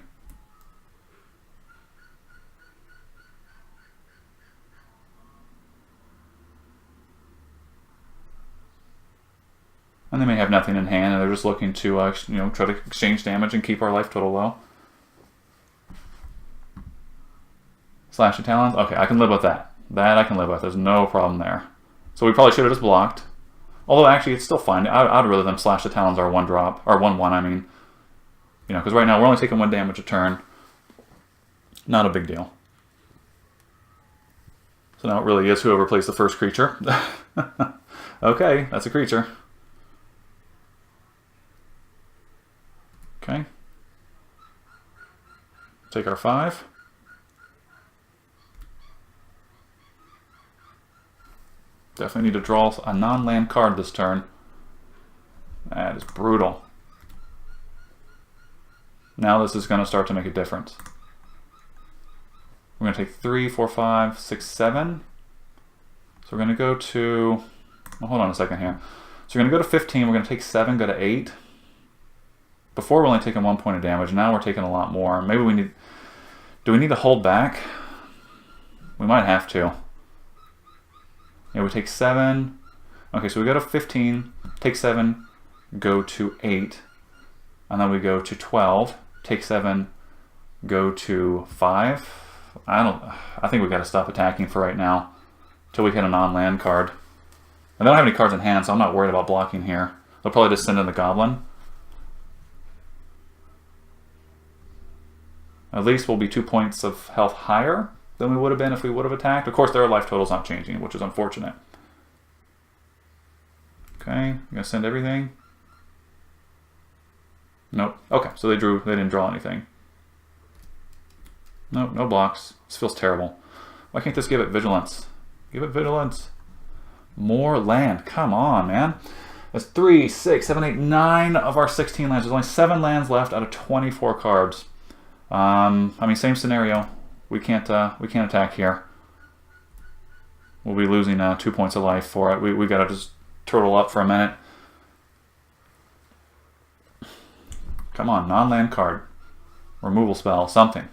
And they may have nothing in hand, and they're just looking to, you know, try to exchange damage and keep our life total low. Slash the Talons? Okay, I can live with that. That I can live with. There's no problem there. So we probably should have just blocked. Although, actually, it's still fine. I'd rather them Slash the Talons our 1-drop. Or 1/1, I mean. You know, because right now we're only taking 1 damage a turn. Not a big deal. So now it really is whoever plays the first creature. Okay, that's a creature. Okay. Take our 5. Definitely need to draw a non-land card this turn. That is brutal. Now this is going to start to make a difference. We're going to take 3, 4, 5, 6, 7. So we're going to go to... Well, hold on a second here. So we're going to go to 15. We're going to take 7, go to 8. Before we're only taking 1 point of damage. Now we're taking a lot more. Maybe we need... Do we need to hold back? We might have to. Yeah, we take 7. Okay, so we go to 15, take 7, go to 8. And then we go to 12, take 7, go to 5. I think we got to stop attacking for right now until we hit a non-land card. And they don't have any cards in hand, so I'm not worried about blocking here. They'll probably just send in the Goblin. At least we'll be 2 points of health higher than we would have been if we would have attacked. Of course, their life total's not changing, which is unfortunate. Okay, I'm gonna send everything. Nope. Okay, so they didn't draw anything. Nope, no blocks. This feels terrible. Why can't this give it vigilance? Give it vigilance. More land. Come on, man. That's 3, 6, 7, 8, 9 of our 16 lands. There's only 7 lands left out of 24 cards. I mean, same scenario. We can't attack here. We'll be losing 2 points of life for it. We gotta just turtle up for a minute. Come on, non-land card. Removal spell, something.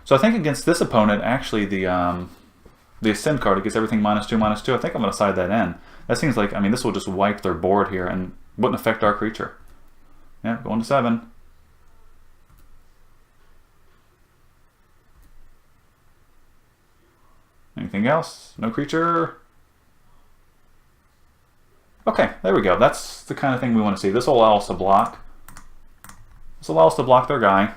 So I think against this opponent, actually the Ascend card, it gets everything -2/-2. I think I'm gonna side that in. That seems like, I mean, this will just wipe their board here and wouldn't affect our creature. Yeah, going to 7. Anything else? No creature? Okay, there we go. That's the kind of thing we want to see. This will allow us to block. This will allow us to block their guy.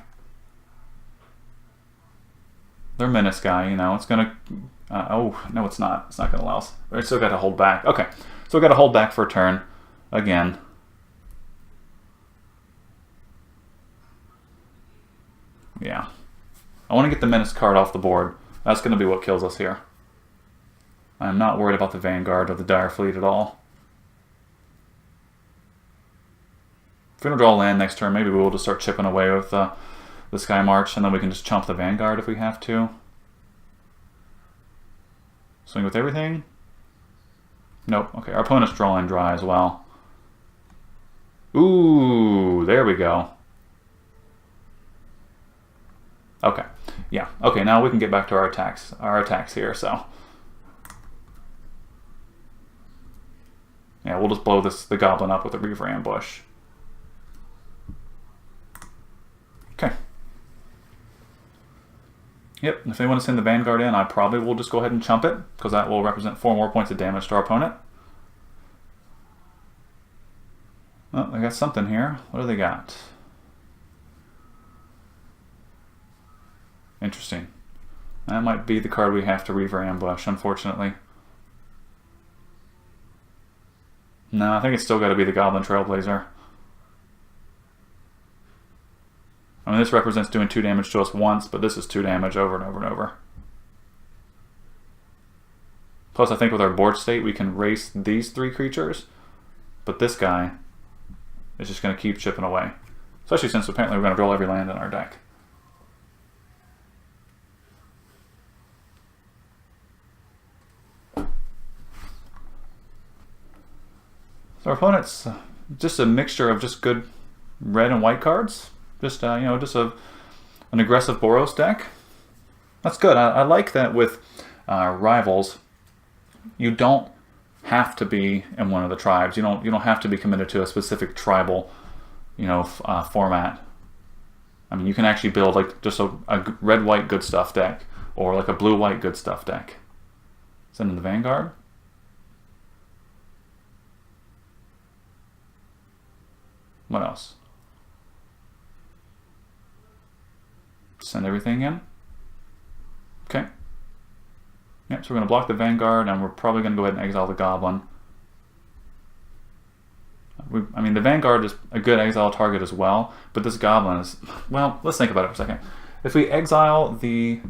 Their menace guy, you know. It's going to... oh, no, it's not. It's not going to allow us. We still got to hold back. Okay, so we got to hold back for a turn. Again. Yeah. I want to get the menace card off the board. That's going to be what kills us here. I'm not worried about the Vanguard or the Dire Fleet at all. If we don't draw land next turn, maybe we'll just start chipping away with the Sky March, and then we can just chump the Vanguard if we have to. Swing with everything? Nope. Okay, our opponent's drawing dry as well. Ooh, there we go. Okay. Yeah. Okay, now we can get back to our attacks here, so. Yeah, we'll just blow the Goblin up with a Reaver Ambush. Okay. Yep, if they want to send the Vanguard in, I probably will just go ahead and chump it, because that will represent 4 more points of damage to our opponent. Oh, they got something here. What do they got? Interesting. That might be the card we have to Reaver Ambush, unfortunately. No, I think it's still got to be the Goblin Trailblazer. I mean, this represents doing 2 damage to us once, but this is 2 damage over and over and over. Plus, I think with our board state, we can race these 3 creatures. But this guy is just going to keep chipping away. Especially since apparently we're going to draw every land in our deck. So our opponent's just a mixture of just good red and white cards. Just you know, just an aggressive Boros deck. That's good. I like that with rivals. You don't have to be in one of the tribes. You don't have to be committed to a specific tribal, you know, format. I mean, you can actually build like just a red-white good stuff deck, or like a blue-white good stuff deck. Send in the Vanguard. What else? Send everything in. Okay. Yep, so we're going to block the Vanguard, and we're probably going to go ahead and exile the Goblin. I mean, the Vanguard is a good exile target as well, but this Goblin is... Well, let's think about it for a second. If we exile the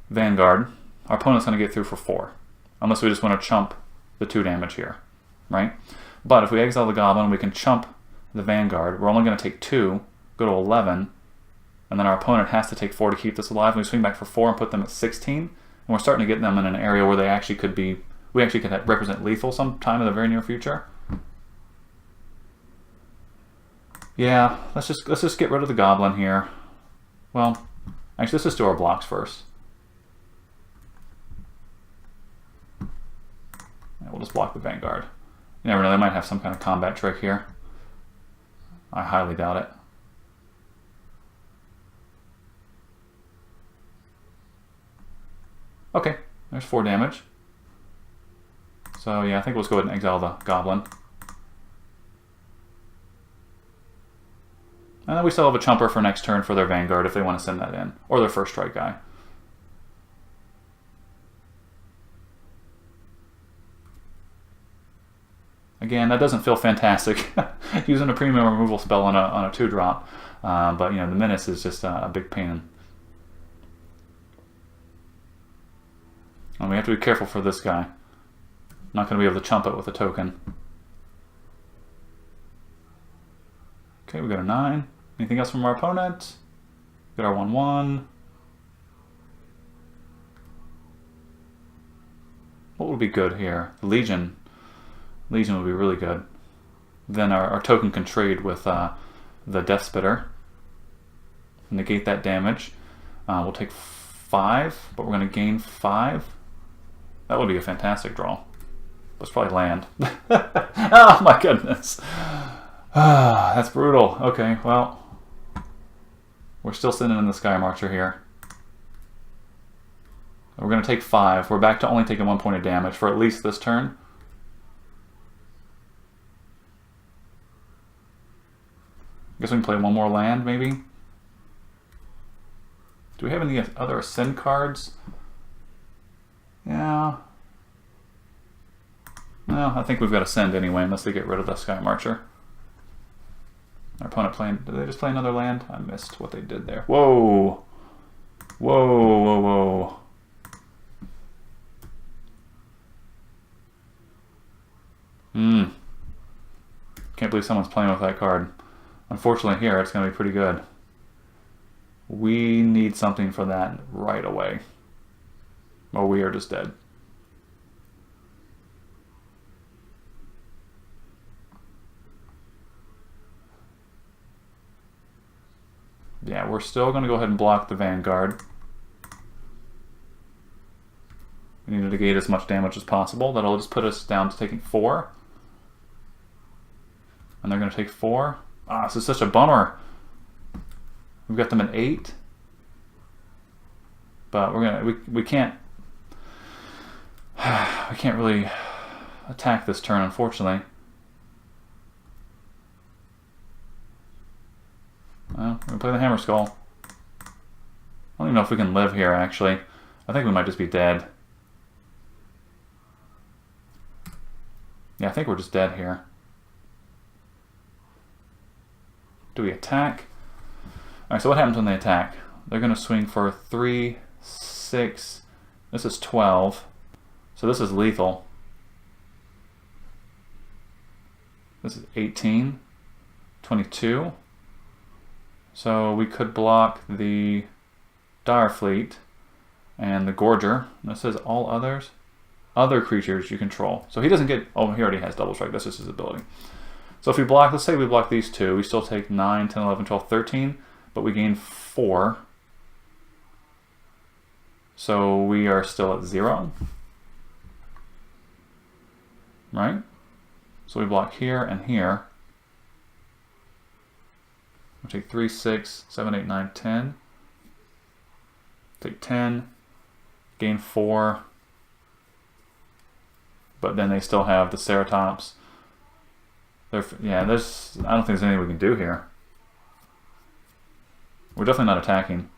Vanguard, our opponent's going to get through for 4. Unless we just want to chump the 2 damage here, right? But if we exile the Goblin, we can chump the Vanguard. We're only going to take 2, go to 11, and then our opponent has to take 4 to keep this alive. And we swing back for 4 and put them at 16. And we're starting to get them in an area where they actually could be... We actually could represent lethal sometime in the very near future. Yeah, let's just get rid of the Goblin here. Well, actually, let's just do our blocks first. Yeah, we'll just block the Vanguard. You never know, they might have some kind of combat trick here. I highly doubt it. Okay, there's 4 damage. So yeah, I think let's go ahead and exile the Goblin. And then we still have a chumper for next turn for their Vanguard if they want to send that in. Or their first strike guy. Again, that doesn't feel fantastic, using a premium removal spell on a 2-drop. But you know, the Menace is just a big pain. And we have to be careful for this guy. Not going to be able to chump it with a token. Okay, we got a 9. Anything else from our opponent? Got our 1/1. What would be good here? The Legion. Legion would be really good. Then our token can trade with the Death Spitter. Negate that damage. We'll take 5, but we're going to gain 5. That would be a fantastic draw. Let's probably land. Oh my goodness. That's brutal. Okay, well, we're still sitting in the Sky Marcher here. We're going to take 5. We're back to only taking 1 point of damage for at least this turn. I guess we can play 1 more land, maybe? Do we have any other Ascend cards? Yeah. No, I think we've got Ascend anyway, unless they get rid of the Sky Marcher. Our opponent playing... Did they just play another land? I missed what they did there. Whoa! Whoa, whoa, whoa. Can't believe someone's playing with that card. Unfortunately here, it's going to be pretty good. We need something for that right away. Or we are just dead. Yeah, we're still going to go ahead and block the Vanguard. We need to negate as much damage as possible. That'll just put us down to taking 4. And they're going to take 4. Ah, this is such a bummer. We've got them at 8. But we can't really attack this turn, unfortunately. Well, we're going to play the Hammer Skull. I don't even know if we can live here, actually. I think we might just be dead. Yeah, I think we're just dead here. Do we attack? Alright, so what happens when they attack? They're going to swing for 3, 6... This is 12. So this is lethal. This is 18, 22. So we could block the Dire Fleet and the Gorger. And it says all others. Other creatures you control. So he doesn't get, oh, he already has double strike. That's just his ability. So if we block, let's say we block these two, we still take 9, 10, 11, 12, 13, but we gain 4. So we are still at 0. Right? So we block here and here. We'll take 3, 6, 7, 8, 9, 10. Take 10, gain 4. But then they still have the Ceratops. Yeah, I don't think there's anything we can do here. We're definitely not attacking.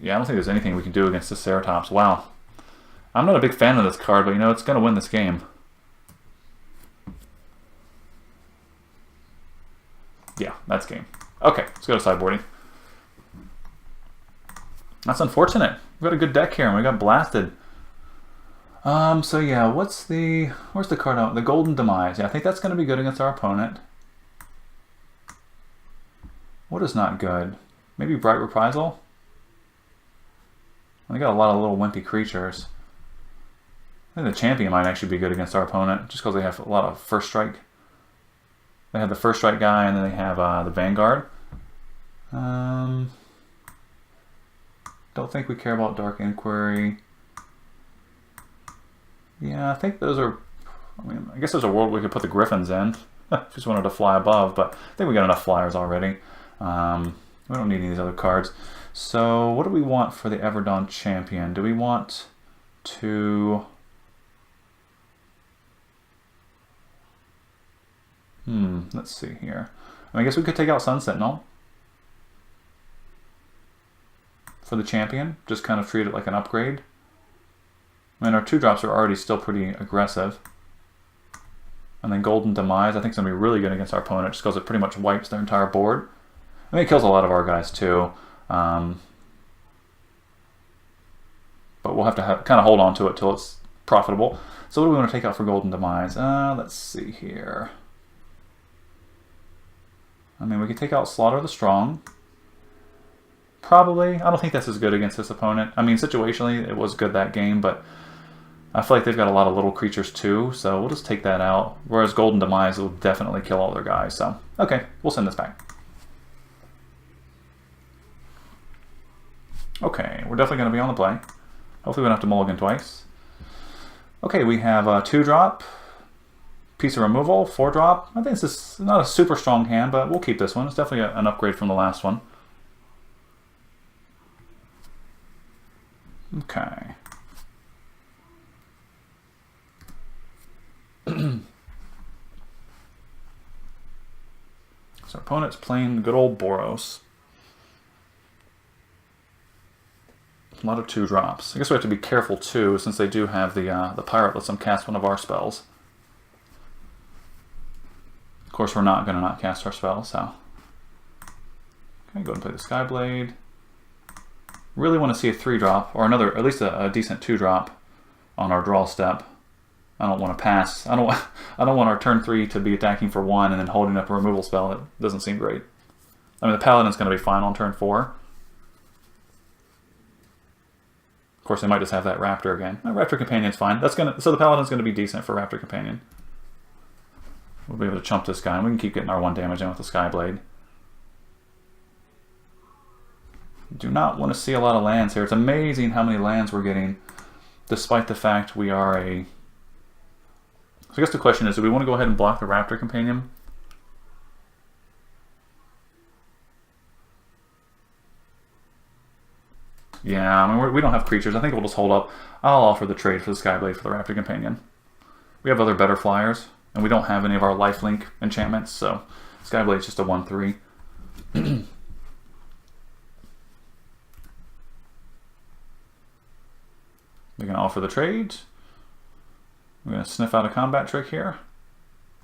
Yeah, I don't think there's anything we can do against the Ceratops. Wow. I'm not a big fan of this card, but you know, it's going to win this game. Yeah, that's game. Okay, let's go to sideboarding. That's unfortunate. We've got a good deck here, and we got blasted. So yeah, where's the card out? The Golden Demise. Yeah, I think that's going to be good against our opponent. What is not good? Maybe Bright Reprisal? They got a lot of little wimpy creatures. I think the Champion might actually be good against our opponent, just because they have a lot of First Strike. They have the First Strike guy, and then they have the Vanguard. Don't think we care about Dark Inquiry. Yeah, I think those are, I mean, I guess there's a world we could put the Griffins in. Just wanted to fly above, but I think we got enough flyers already. We don't need any of these other cards. So what do we want for the Everdawn Champion? Do we want to... let's see here. I guess we could take out Sun Sentinel for the Champion. Just kind of treat it like an upgrade. I mean, our 2-drops are already still pretty aggressive. And then Golden Demise, I think, is going to be really good against our opponent, just because it pretty much wipes their entire board. I mean, it kills a lot of our guys, too. But we'll have to kind of hold on to it till it's profitable. So what do we want to take out for Golden Demise? Let's see here. I mean, we could take out Slaughter the Strong. Probably. I don't think that's as good against this opponent. I mean, situationally, it was good that game, but I feel like they've got a lot of little creatures too, so we'll just take that out. Whereas Golden Demise will definitely kill all their guys, so okay, we'll send this back. Okay, we're definitely going to be on the play. Hopefully we don't have to mulligan twice. Okay, we have a 2-drop, piece of removal, 4-drop. I think this is not a super strong hand, but we'll keep this one. It's definitely an upgrade from the last one. Okay. So our opponent's playing good old Boros. A lot of 2-drops. I guess we have to be careful too, since they do have the pirate lets them cast one of our spells. Of course, we're not going to not cast our spell, so okay, go ahead and play the Skyblade. Really want to see a 3-drop, or another, at least a decent 2-drop on our draw step. I don't want to pass. I don't want our turn 3 to be attacking for 1 and then holding up a removal spell. It doesn't seem great. I mean, the Paladin's going to be fine on turn 4. Of course, they might just have that Raptor again. Raptor Companion's fine. So the Paladin's going to be decent for Raptor Companion. We'll be able to chump this guy, and we can keep getting our 1 damage in with the Skyblade. Do not want to see a lot of lands here. It's amazing how many lands we're getting, despite the fact we are a... So I guess the question is, do we want to go ahead and block the Raptor Companion? Yeah, I mean, we don't have creatures. I think we'll just hold up. I'll offer the trade for the Skyblade for the Raptor Companion. We have other better flyers, and we don't have any of our lifelink enchantments, so Skyblade's just a 1/3. We can offer the trade. We're going to sniff out a combat trick here.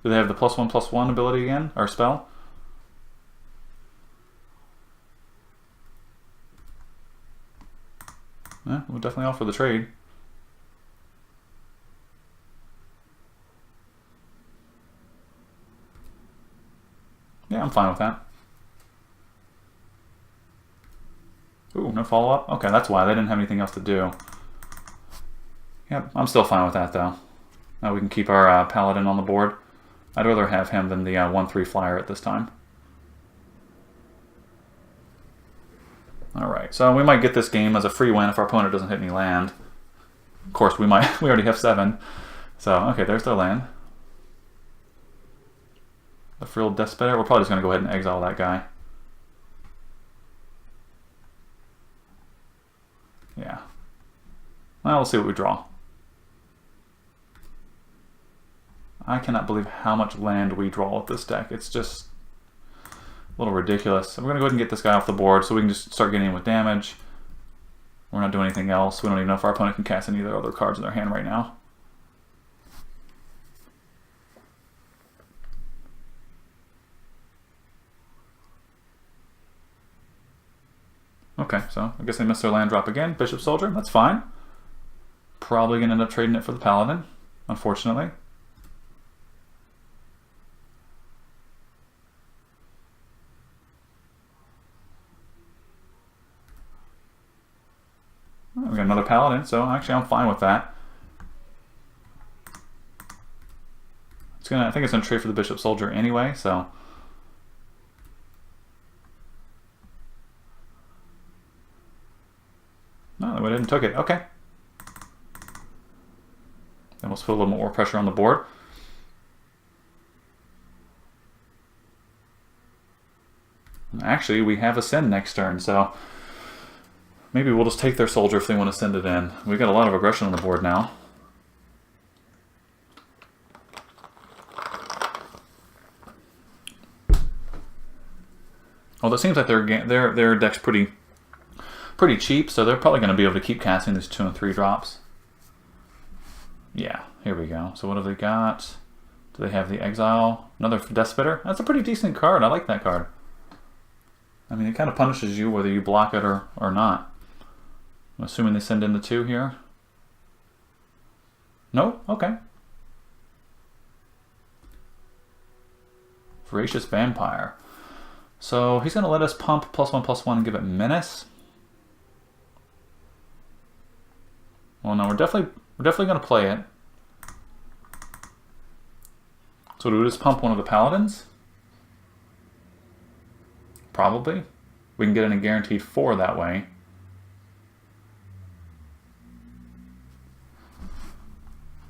Do they have the +1/+1 ability again, or spell? Yeah, we'll definitely offer the trade. fine with that. Ooh, no follow-up? Okay, that's why. They didn't have anything else to do. Yep, I'm still fine with that, though. Now we can keep our Paladin on the board. I'd rather have him than the 1/3 flyer at this time. Alright, so we might get this game as a free win if our opponent doesn't hit any land. Of course, we might. We already have 7. So, okay, there's their land. The Frilled Despair. We're probably just going to go ahead and exile that guy. Yeah. Well, we'll see what we draw. I cannot believe how much land we draw with this deck. It's just a little ridiculous. So we're going to go ahead and get this guy off the board so we can just start getting in with damage. We're not doing anything else. We don't even know if our opponent can cast any of their other cards in their hand right now. Okay, so I guess they missed their land drop again. Bishop Soldier, that's fine. Probably going to end up trading it for the Paladin, unfortunately. We got another Paladin, so actually I'm fine with that. I think it's going to trade for the Bishop Soldier anyway, so... No, they went ahead and took it. Okay. Then let's put a little more pressure on the board. Actually, we have a send next turn, so maybe we'll just take their soldier if they want to send it in. We've got a lot of aggression on the board now. Well, it seems like their deck's pretty cheap, so they're probably going to be able to keep casting these 2 and 3 drops. Yeah, here we go. So what have they got? Do they have the Exile? Another Death Spitter? That's a pretty decent card. I like that card. I mean, it kind of punishes you whether you block it or not. I'm assuming they send in the 2 here. No? Okay. Voracious Vampire. So he's going to let us pump +1/+1 and give it Menace. Well, no, we're definitely going to play it. So do we just pump one of the Paladins? Probably. We can get in a guaranteed 4 that way.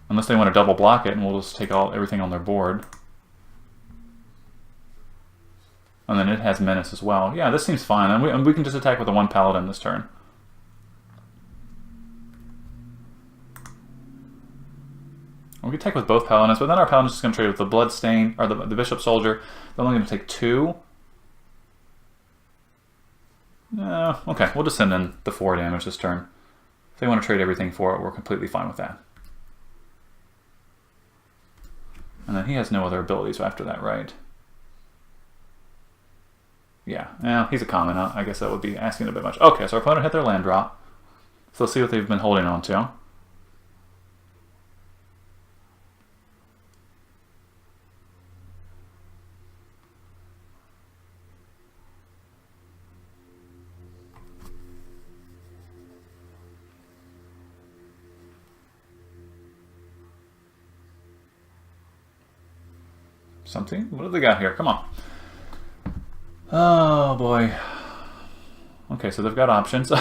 Unless they want to double block it, and we'll just take everything on their board. And then it has Menace as well. Yeah, this seems fine. And we can just attack with the 1 Paladin this turn. We can attack with both Paladins, but then our Paladin's just going to trade with the Bloodstain, or the Bishop Soldier. They're only going to take 2. Okay, we'll just send in the 4 damage this turn. If they want to trade everything for it, we're completely fine with that. And then he has no other abilities after that, right? Yeah, he's a common. I guess that would be asking a bit much. Okay, so our opponent hit their land drop. So let's see what they've been holding on to. Something? What do they got here? Come on. Oh boy. Okay, so they've got options.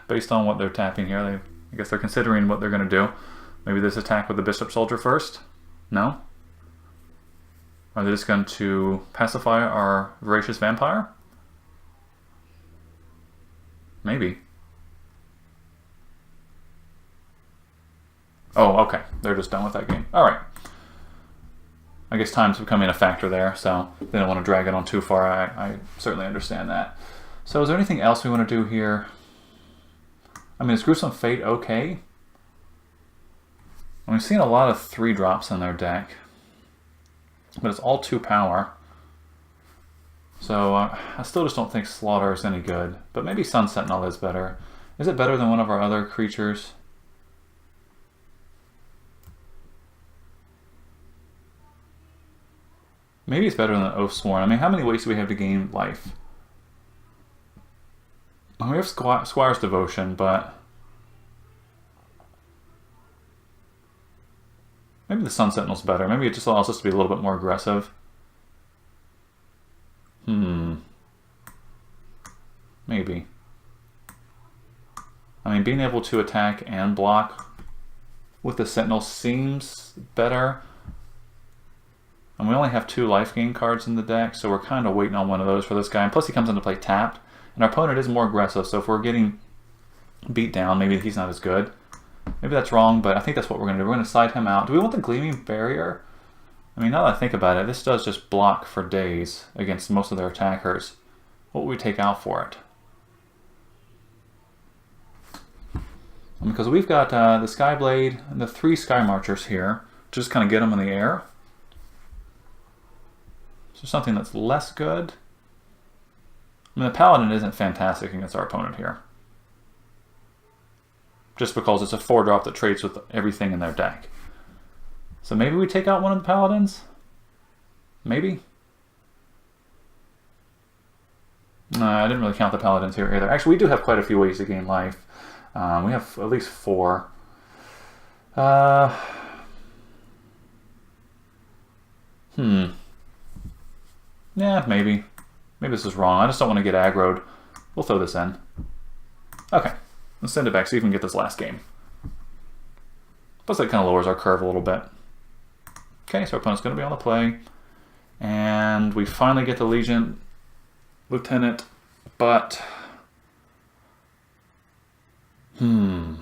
Based on what they're tapping here, I guess they're considering what they're going to do. Maybe this attack with the Bishop Soldier first? No? Are they just going to pacify our Voracious Vampire? Maybe. Oh, okay. They're just done with that game. Alright. I guess time's becoming a factor there, so they don't want to drag it on too far. I certainly understand that. So is there anything else we want to do here? I mean, is Gruesome Fate okay? We've seen a lot of 3 drops in their deck, but it's all 2 power. So I still just don't think Slaughter is any good, but maybe Sun Sentinel is better. Is it better than one of our other creatures? Maybe it's better than Oathsworn. I mean, how many ways do we have to gain life? We have Squire's Devotion, but maybe the Sun Sentinel's better. Maybe it just allows us to be a little bit more aggressive. Maybe. I mean, being able to attack and block with the Sentinel seems better. And we only have 2 life gain cards in the deck, so we're kind of waiting on one of those for this guy. And plus he comes into play tapped, and our opponent is more aggressive, so if we're getting beat down, maybe he's not as good. Maybe that's wrong, but I think that's what we're going to do. We're going to side him out. Do we want the Gleaming Barrier? I mean, now that I think about it, this does just block for days against most of their attackers. What would we take out for it? Because we've got the Skyblade and the 3 Sky Marchers here. Just kind of get them in the air. So something that's less good. I mean, the Paladin isn't fantastic against our opponent here. Just because it's a 4-drop that trades with everything in their deck. So maybe we take out one of the Paladins? Maybe? No, I didn't really count the Paladins here either. Actually, we do have quite a few ways to gain life. We have at least 4. Yeah, maybe. Maybe this is wrong. I just don't want to get aggroed. We'll throw this in. Okay. Let's send it back so you can get this last game. Plus that kind of lowers our curve a little bit. Okay, so our opponent's going to be on the play. And we finally get the Legion Lieutenant, but... And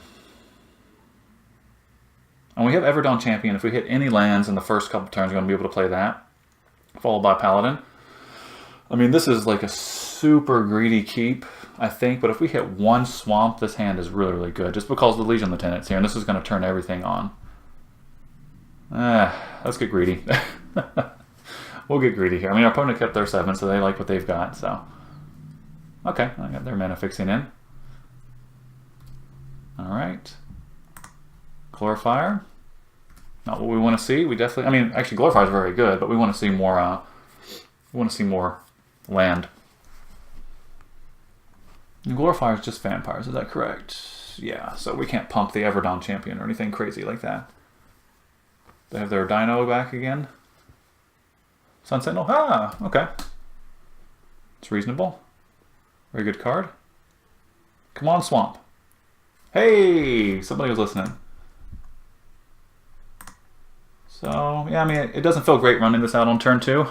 we have Everdawn Champion. If we hit any lands in the first couple turns, we're going to be able to play that. Followed by Paladin. I mean, this is like a super greedy keep, I think. But if we hit 1 swamp, this hand is really, really good. Just because the Legion Lieutenant's here. And this is going to turn everything on. Let's get greedy. We'll get greedy here. I mean, our opponent kept their 7, so they like what they've got. So, okay. I got their mana fixing in. Alright. Glorifier. Not what we want to see. We definitely, I mean, actually Glorifier is very good, but we want to see more land. And Glorifier is just vampires, is that correct? Yeah, so we can't pump the Everdawn Champion or anything crazy like that. They have their Dino back again. Sun Sentinel. Ah, okay. It's reasonable. Very good card. Come on, Swamp. Hey, somebody was listening. So, yeah, I mean, it doesn't feel great running this out on turn 2.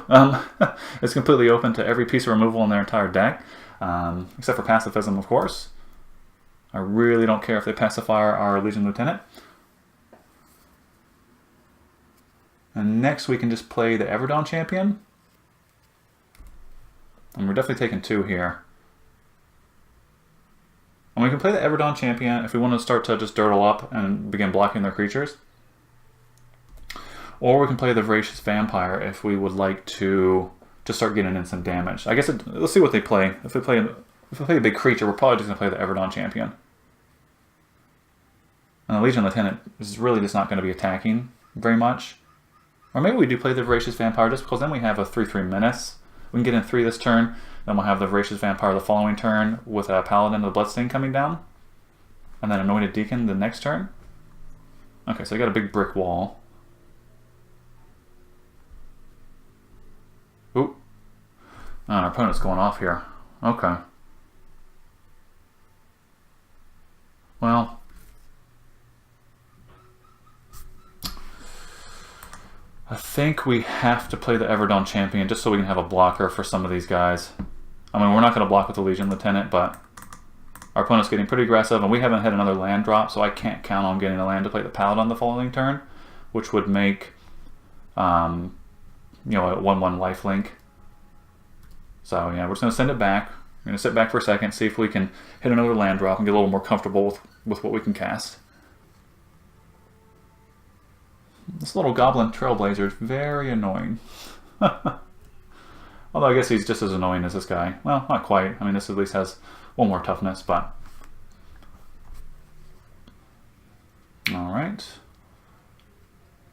It's completely open to every piece of removal in their entire deck, except for pacifism, of course. I really don't care if they pacify our Legion Lieutenant. And next we can just play the Everdawn Champion. And we're definitely taking 2 here. And we can play the Everdawn Champion if we want to start to just dirtle up and begin blocking their creatures. Or we can play the Voracious Vampire if we would like to just start getting in some damage. I guess let's see what they play. If they play a big creature, we're probably just going to play the Everdawn Champion. And the Legion Lieutenant is really just not going to be attacking very much. Or maybe we do play the Voracious Vampire just because then we have a 3/3 Menace. We can get in 3 this turn, then we'll have the Voracious Vampire the following turn with a Paladin of the Bloodstain coming down. And then Anointed Deacon the next turn. Okay, so I got a big brick wall. Ooh. Oh, our opponent's going off here. Okay. Well. I think we have to play the Everdawn Champion just so we can have a blocker for some of these guys. I mean, we're not going to block with the Legion Lieutenant, but our opponent's getting pretty aggressive, and we haven't had another land drop, so I can't count on getting a land to play the Paladin the following turn, which would make, you know, a 1/1 lifelink. So, yeah, we're just going to send it back. We're going to sit back for a second, see if we can hit another land drop and get a little more comfortable with what we can cast. This little Goblin Trailblazer is very annoying. Although I guess he's just as annoying as this guy. Well, not quite. I mean, this at least has 1 more toughness, but... Alright.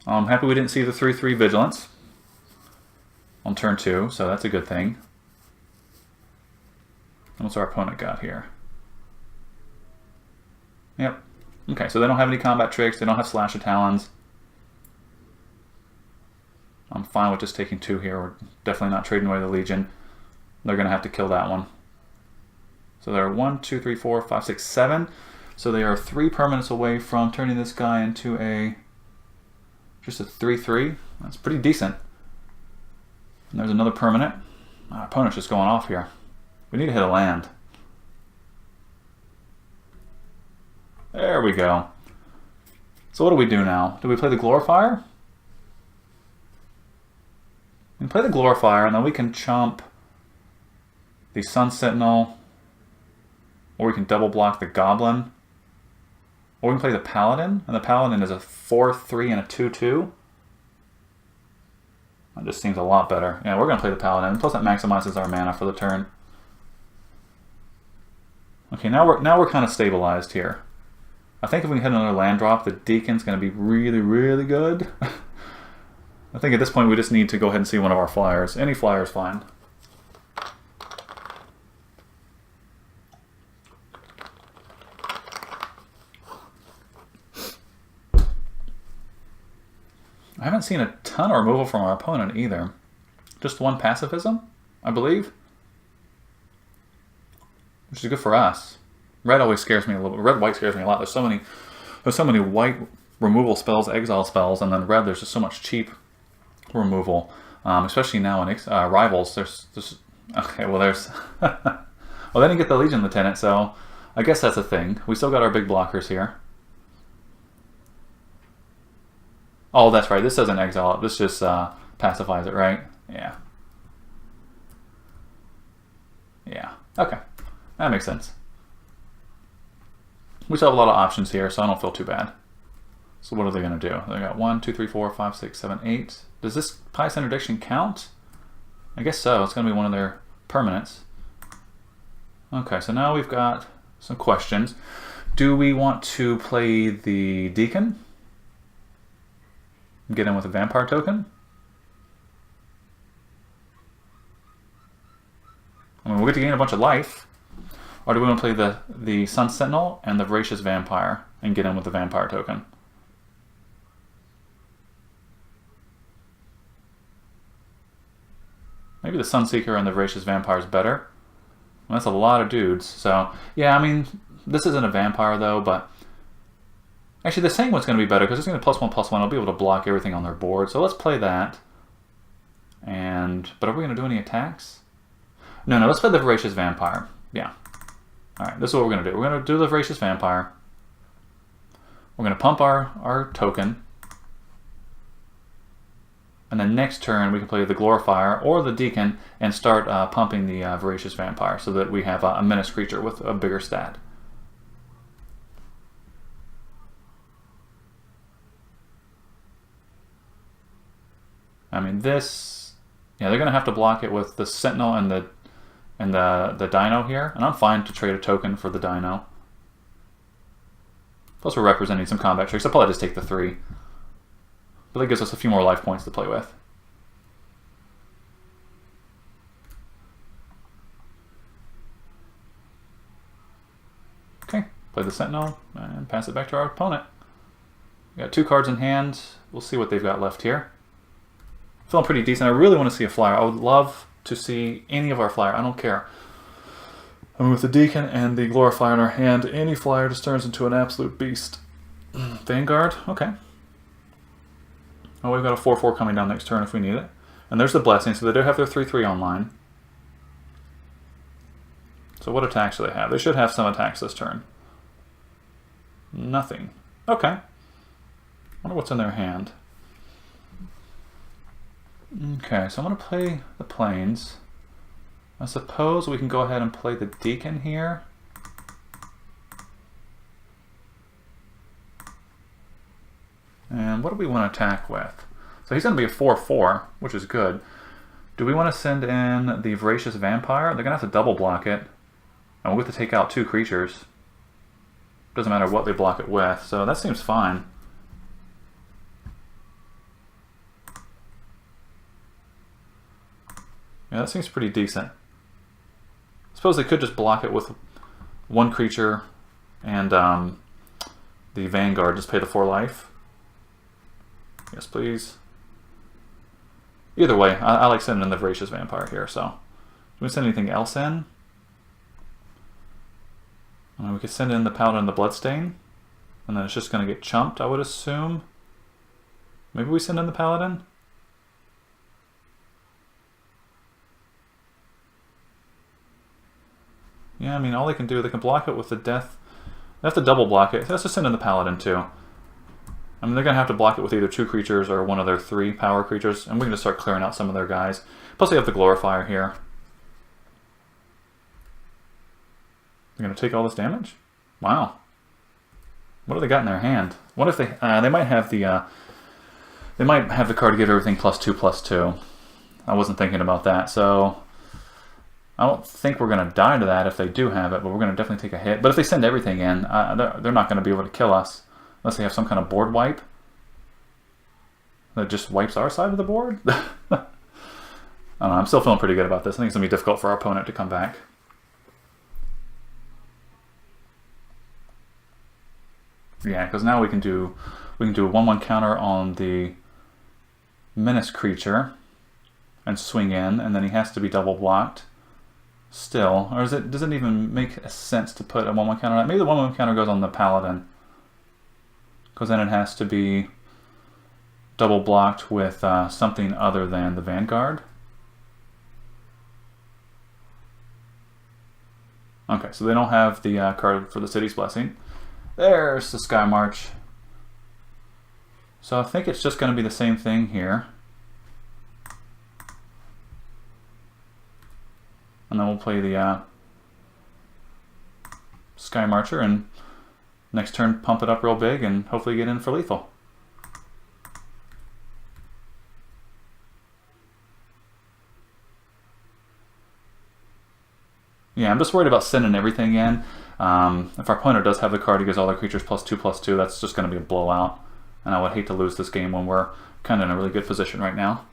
I'm happy we didn't see the 3/3 Vigilance. on turn 2, so that's a good thing. And what's our opponent got here? Yep. Okay, so they don't have any combat tricks, they don't have Slash of Talons. I'm fine with just taking 2 here. We're definitely not trading away the Legion. They're going to have to kill that one. So they're 1, 2, 3, 4, 5, 6, 7. So they are 3 permanents away from turning this guy into just a 3/3. That's pretty decent. And there's another permanent. Our opponent's just going off here. We need to hit a land. There we go. So what do we do now? Do we play the Glorifier? We can play the Glorifier, and then we can chump the Sun Sentinel, or we can double block the Goblin, or we can play the Paladin, and the Paladin is a 4/3 and a 2/2. That just seems a lot better. Yeah, we're going to play the Paladin, plus that maximizes our mana for the turn. Okay, now we're kind of stabilized here. I think if we can hit another land drop, the Deacon's going to be really, really good. I think at this point we just need to go ahead and see one of our flyers. Any flyer is fine. I haven't seen a ton of removal from our opponent either. Just 1 pacifism, I believe. Which is good for us. Red always scares me a little bit. Red-white scares me a lot. There's so many white removal spells, exile spells, and then red there's just so much cheap removal. Especially now in Rivals, there's okay, well there's well they didn't get the Legion Lieutenant, so I guess that's a thing. We still got our big blockers here. Oh, that's right. This doesn't exile it. This just pacifies it, right? Yeah. Yeah. Okay. That makes sense. We still have a lot of options here, so I don't feel too bad. So what are they going to do? They got 1, 2, 3, 4, 5, 6, 7, 8. Does this Pious Interdiction count? I guess so. It's going to be one of their permanents. Okay, so now we've got some questions. Do we want to play the Deacon? Get in with a Vampire token? I mean, we'll get to gain a bunch of life. Or do we want to play the Sun Sentinel and the Voracious Vampire and get in with the Vampire token? Maybe the Sunseeker and the Voracious Vampire is better. Well, that's a lot of dudes. So, yeah, I mean, this isn't a Vampire, though, but... Actually, the Sanguine's going to be better, because it's going to +1/+1. I'll be able to block everything on their board. So let's play that. But are we going to do any attacks? No, let's play the Voracious Vampire. Yeah. Alright, this is what we're going to do. We're going to do the Voracious Vampire. We're going to pump our token. And then next turn we can play the Glorifier or the Deacon and start pumping the Voracious Vampire so that we have a menace creature with a bigger stat. I mean this, yeah, they're going to have to block it with the Sentinel and the Dino here, and I'm fine to trade a token for the Dino. Plus we're representing some combat tricks. I'll probably just take the 3. But that gives us a few more life points to play with. Okay, play the Sentinel and pass it back to our opponent. We got 2 cards in hand. We'll see what they've got left here. Feeling pretty decent. I really want to see a flyer. I would love to see any of our flyer. I don't care. I mean, with the Deacon and the Glorifier in our hand, any flyer just turns into an absolute beast. Vanguard? Okay. Oh, we've got a 4/4 coming down next turn if we need it. And there's the Blessing, so they do have their 3/3 online. So what attacks do they have? They should have some attacks this turn. Nothing. Okay. Wonder what's in their hand. Okay, so I'm going to play the Plains. I suppose we can go ahead and play the Deacon here. And what do we want to attack with? So he's going to be a 4/4, which is good. Do we want to send in the Voracious Vampire? They're going to have to double block it. And we'll have to take out 2 creatures. Doesn't matter what they block it with, so that seems fine. Yeah, that seems pretty decent. I suppose they could just block it with one creature and the Vanguard, just pay the 4 life. Yes, please. Either way, I like sending in the Voracious Vampire here, so. Do we send anything else in? We could send in the Paladin and the Bloodstain, and then it's just going to get chumped, I would assume. Maybe we send in the Paladin? Yeah, I mean, all they can do, they can block it with the Death. They have to double block it. Let's just send in the Paladin, too. I mean, they're going to have to block it with either 2 creatures or one of their 3 power creatures, and we're going to start clearing out some of their guys. Plus, they have the Glorifier here. They're going to take all this damage? Wow. What do they got in their hand? What if they might have the card to give everything +2/+2. I wasn't thinking about that, so I don't think we're going to die to that if they do have it, but we're going to definitely take a hit. But if they send everything in, they're not going to be able to kill us unless they have some kind of board wipe that just wipes our side of the board. I don't know, I'm still feeling pretty good about this. I think it's going to be difficult for our opponent to come back. Yeah, because now we can do a 1/1 counter on the Menace creature and swing in, and then he has to be double blocked still. Or does it even make a sense to put a 1/1 counter on it? Maybe the 1/1 counter goes on the Paladin, because then it has to be double blocked with something other than the Vanguard. Okay, so they don't have the card for the City's Blessing. There's the Sky March. So I think it's just going to be the same thing here. And then we'll play the Sky Marcher, and next turn pump it up real big and hopefully get in for lethal. Yeah, I'm just worried about sending everything in. If our opponent does have the card, he gives all their creatures +2/+2, that's just going to be a blowout. And I would hate to lose this game when we're kind of in a really good position right now.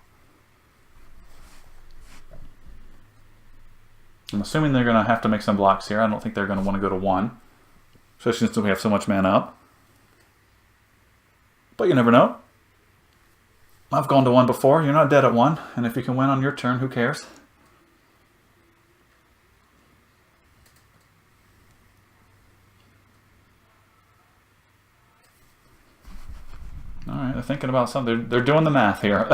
I'm assuming they're going to have to make some blocks here. I don't think they're going to want to go to 1. Especially since we have so much mana up. But you never know. I've gone to 1 before. You're not dead at 1. And if you can win on your turn, who cares? Alright, they're thinking about something. They're doing the math here.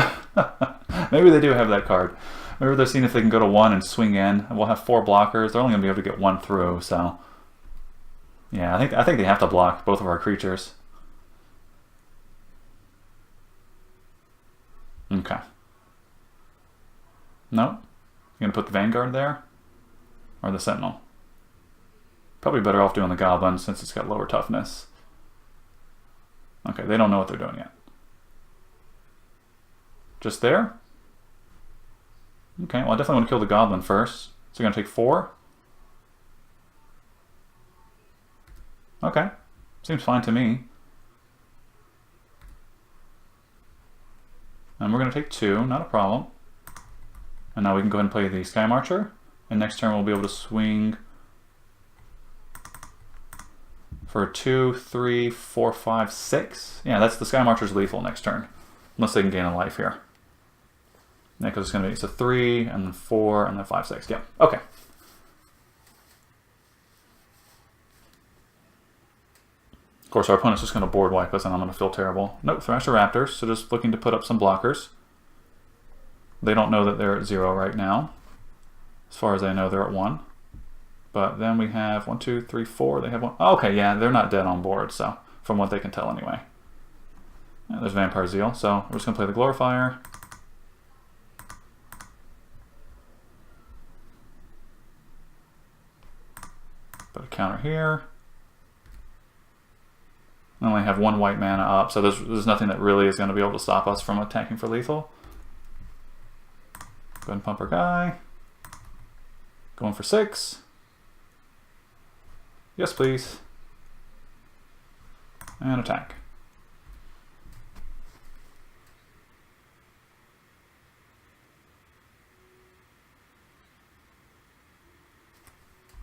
Maybe they do have that card. Maybe they're seeing if they can go to 1 and swing in. We'll have 4 blockers. They're only going to be able to get 1 through, so... Yeah, I think they have to block both of our creatures. Okay. Nope. You going to put the Vanguard there? Or the Sentinel? Probably better off doing the Goblin since it's got lower toughness. Okay, they don't know what they're doing yet. Just there? Okay, well I definitely want to kill the Goblin first. So you're going to take 4? Okay, seems fine to me. And we're going to take 2, not a problem. And now we can go ahead and play the Sky Marcher. And next turn we'll be able to swing for 2, 3, 4, 5, 6. Yeah, that's the Sky Marcher's lethal next turn. Unless they can gain a life here. Yeah, because it's going to be, it's a 3, and then 4, and then 5, 6. Yeah, okay. Of course, our opponent's just going to board wipe us, and I'm going to feel terrible. Nope, Thrasher Raptors, so just looking to put up some blockers. They don't know that they're at 0 right now. As far as I know, they're at 1. But then we have 1, 2, 3, 4. They have 1. Oh, okay, yeah, they're not dead on board, so from what they can tell anyway. Yeah, there's Vampire Zeal, so we're just going to play the Glorifier. Put a counter here. I only have 1 white mana up, so there's nothing that really is going to be able to stop us from attacking for lethal. Go ahead and pump our guy. Going for 6. Yes, please. And attack.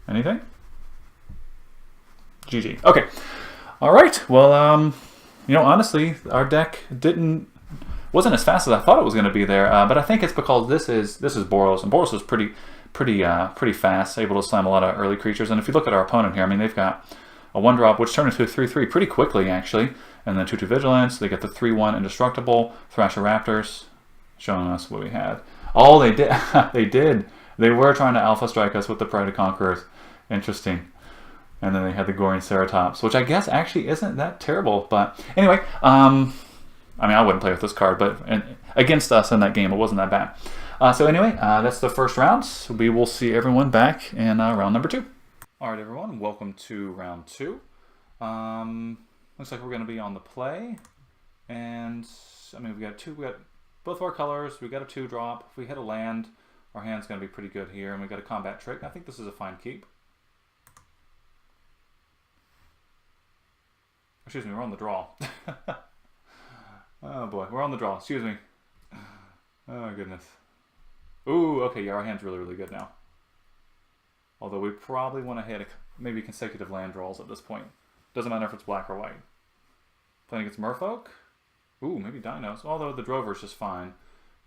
Anything? GG. Okay. All right. Well, you know, honestly, our deck wasn't as fast as I thought it was going to be there, but I think it's because this is Boros, and Boros is pretty fast, able to slam a lot of early creatures. And if you look at our opponent here, I mean, they've got a 1-drop, which turned into a 3/3 pretty quickly, actually, and then 2/2 Vigilance. They get the 3/1 Indestructible, Thrasher Raptors, showing us what we had. Oh, they did. They did. They were trying to Alpha Strike us with the Pride of Conquerors. Interesting. And then they had the Goring Ceratops, which I guess actually isn't that terrible. But anyway, I mean, I wouldn't play with this card, but against us in that game, it wasn't that bad. So anyway, that's the first round. We will see everyone back in round number 2. All right, everyone, welcome to round 2. Looks like we're going to be on the play. And, I mean, we got both of our colors. We got a 2-drop. If we hit a land, our hand's going to be pretty good here. And we got a combat trick. I think this is a fine keep. Excuse me, we're on the draw. Oh boy, we're on the draw. Excuse me. Oh goodness. Ooh, okay, yeah, our hand's really, really good now. Although we probably want to hit maybe consecutive land draws at this point. Doesn't matter if it's black or white. Playing against Merfolk? Ooh, maybe Dinos. Although the Drover's just fine.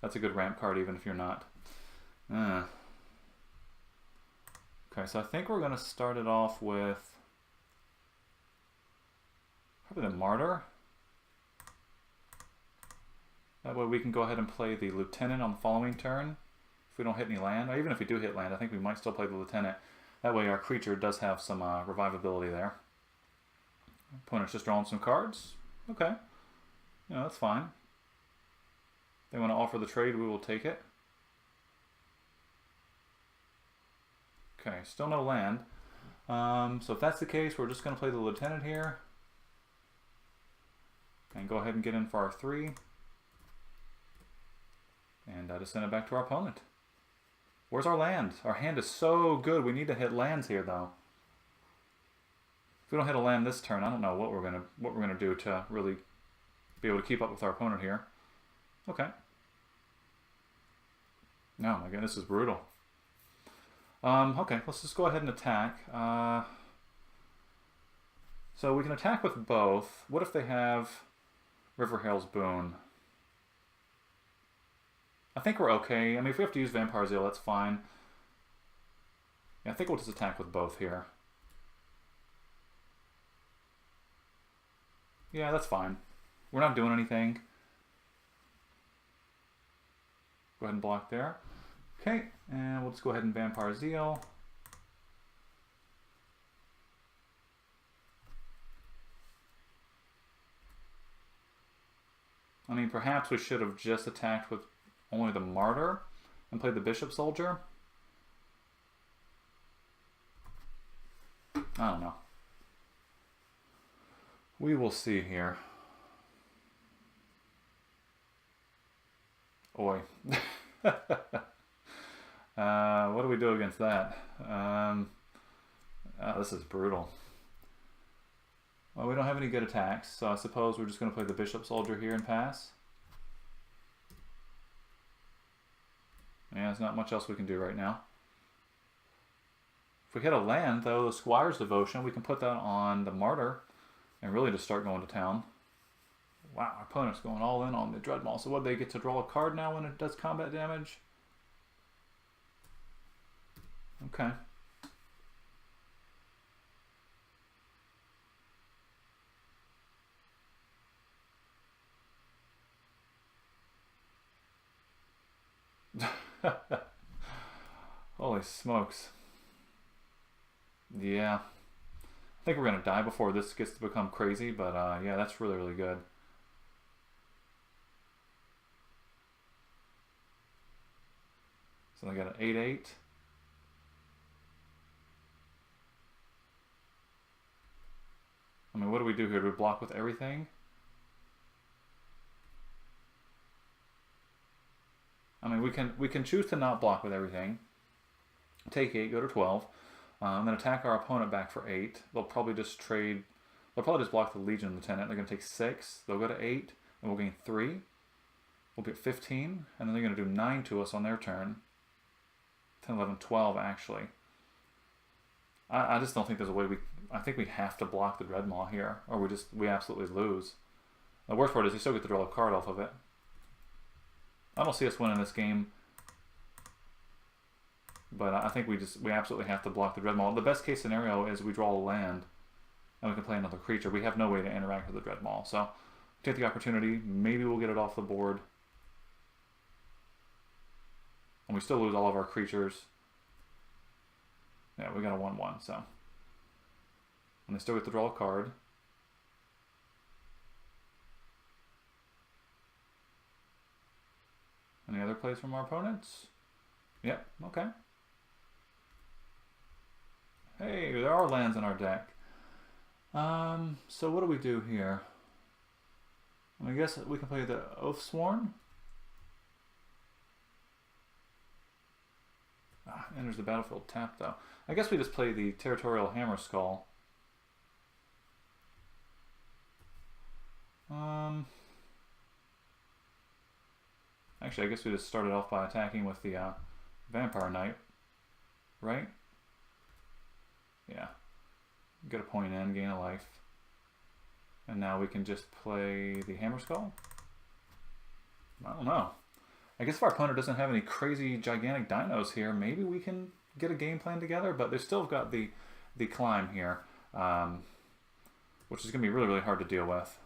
That's a good ramp card even if you're not. Okay, so I think we're going to start it off with probably the Martyr. That way we can go ahead and play the Lieutenant on the following turn. If we don't hit any land, or even if we do hit land, I think we might still play the Lieutenant. That way our creature does have some revivability there. Opponent's just drawing some cards. Okay. You know, that's fine. If they want to offer the trade, we will take it. Okay, still no land. So if that's the case, we're just going to play the Lieutenant here. And go ahead and get in for our 3. And just send it back to our opponent. Where's our land? Our hand is so good. We need to hit lands here, though. If we don't hit a land this turn, I don't know what we're gonna do to really be able to keep up with our opponent here. Okay. Oh my goodness, this is brutal. Okay, let's just go ahead and attack. So we can attack with both. What if they have Riverhail's Boon? I think we're okay. I mean, if we have to use Vampire Zeal, that's fine. Yeah, I think we'll just attack with both here. Yeah, that's fine. We're not doing anything. Go ahead and block there. Okay, and we'll just go ahead and Vampire Zeal. I mean, perhaps we should have just attacked with only the Martyr and played the Bishop Soldier. I don't know. We will see here. Oi. What do we do against that? This is brutal. Well, we don't have any good attacks, so I suppose we're just going to play the Bishop Soldier here and pass. Yeah, there's not much else we can do right now. If we hit a land, though, the Squire's Devotion, we can put that on the Martyr and really just start going to town. Wow, our opponent's going all in on the Dreadmaw. So what, they get to draw a card now when it does combat damage? Okay. Holy smokes. Yeah. I think we're going to die before this gets to become crazy, but yeah, that's really, really good. So I got an 8/8. I mean, what do we do here? Do we block with everything? I mean, we can choose to not block with everything. Take 8, go to 12. Then attack our opponent back for 8. They'll probably just trade. They'll probably just block the Legion Lieutenant. They're going to take 6. They'll go to 8, and we'll gain 3. We'll get 15, and then they're going to do 9 to us on their turn. 10, 11, 12, actually. I just don't think there's a way I think we have to block the Dreadmaw here, or we absolutely lose. The worst part is you still get to draw a card off of it. I don't see us winning this game, but I think we absolutely have to block the Dreadmaw. The best case scenario is we draw a land, and we can play another creature. We have no way to interact with the Dreadmaw, so take the opportunity. Maybe we'll get it off the board, and we still lose all of our creatures. Yeah, we got a 1/1, so. And they still get to draw a card. Any other plays from our opponents? Yep, okay. Hey, there are lands in our deck. So what do we do here? I guess we can play the Oathsworn. Enters the battlefield tapped, though. I guess we just play the Territorial Hammerskull. Actually, I guess we just started off by attacking with the Vampire Knight, right? Yeah. Get a point in, gain a life. And now we can just play the Hammerskull? I don't know. I guess if our opponent doesn't have any crazy gigantic dinos here, maybe we can get a game plan together, but they've still got the climb here, which is going to be really, really hard to deal with.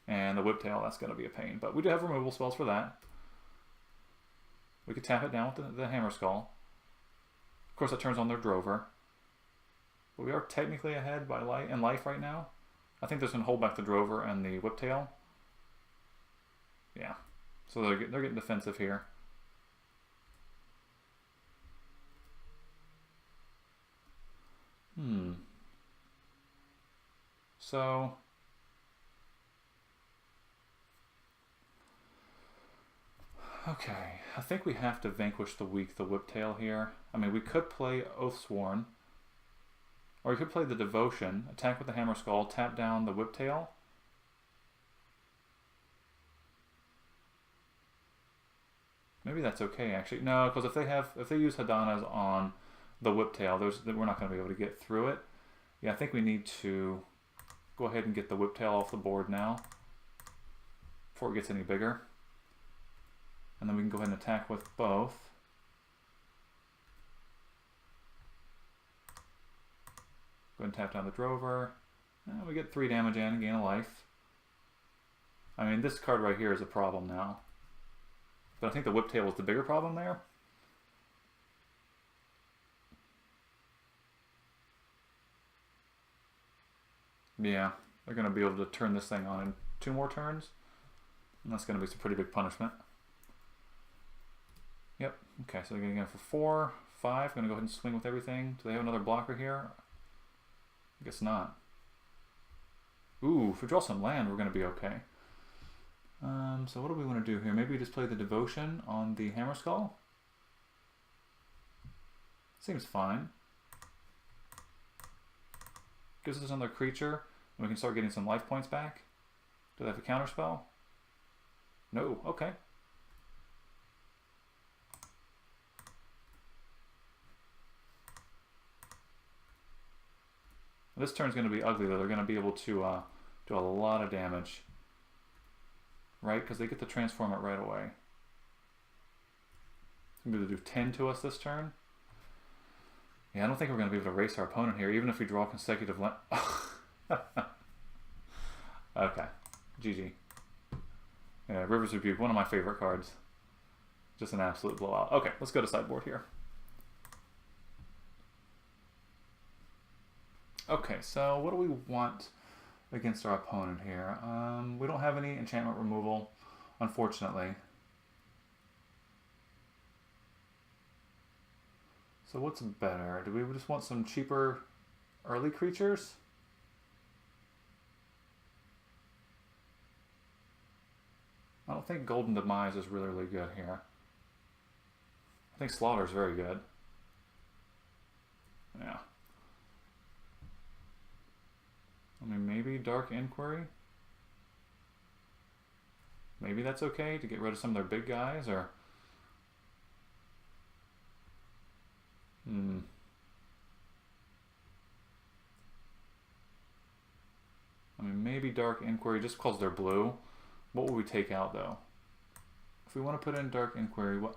And the Whiptail, that's going to be a pain. But we do have removal spells for that. We could tap it down with the Hammerskull. Of course, that turns on their Drover. But we are technically ahead by life right now. I think this can hold back the Drover and the Whiptail. Yeah. So they're getting defensive here. So okay, I think we have to vanquish the weak, the Whiptail here. I mean, we could play Oathsworn, or we could play the Devotion, attack with the Hammerskull, tap down the Whiptail. Maybe that's okay, actually. No, because if they use Hadanas on the Whiptail, we're not going to be able to get through it. Yeah, I think we need to go ahead and get the Whiptail off the board now before it gets any bigger. And then we can go ahead and attack with both. Go ahead and tap down the Drover. And we get 3 damage in and gain a life. I mean, this card right here is a problem now. But I think the Whiptail was the bigger problem there. Yeah, they're going to be able to turn this thing on in 2 more turns. And that's going to be some pretty big punishment. Yep, okay, so they're going to go for 4, 5. Going to go ahead and swing with everything. Do they have another blocker here? I guess not. Ooh, if we draw some land, we're going to be okay. So what do we want to do here? Maybe we just play the Devotion on the Hammerskull? Seems fine. Gives us another creature, and we can start getting some life points back. Do they have a counterspell? No, okay. This turn's going to be ugly, though. They're going to be able to do a lot of damage. Right? Because they get to transform it right away. They're going to do 10 to us this turn. Yeah, I don't think we're going to be able to race our opponent here, even if we draw consecutive land. Okay. GG. Yeah, River's Rebuke, one of my favorite cards. Just an absolute blowout. Okay, let's go to sideboard here. Okay, so what do we want against our opponent here? We don't have any enchantment removal, unfortunately. So what's better? Do we just want some cheaper early creatures? I don't think Golden Demise is really, really good here. I think Slaughter is very good. Yeah. I mean, maybe Dark Inquiry? Maybe that's okay to get rid of some of their big guys, or... maybe Dark Inquiry just because they're blue. What will we take out though? If we want to put in Dark Inquiry, what?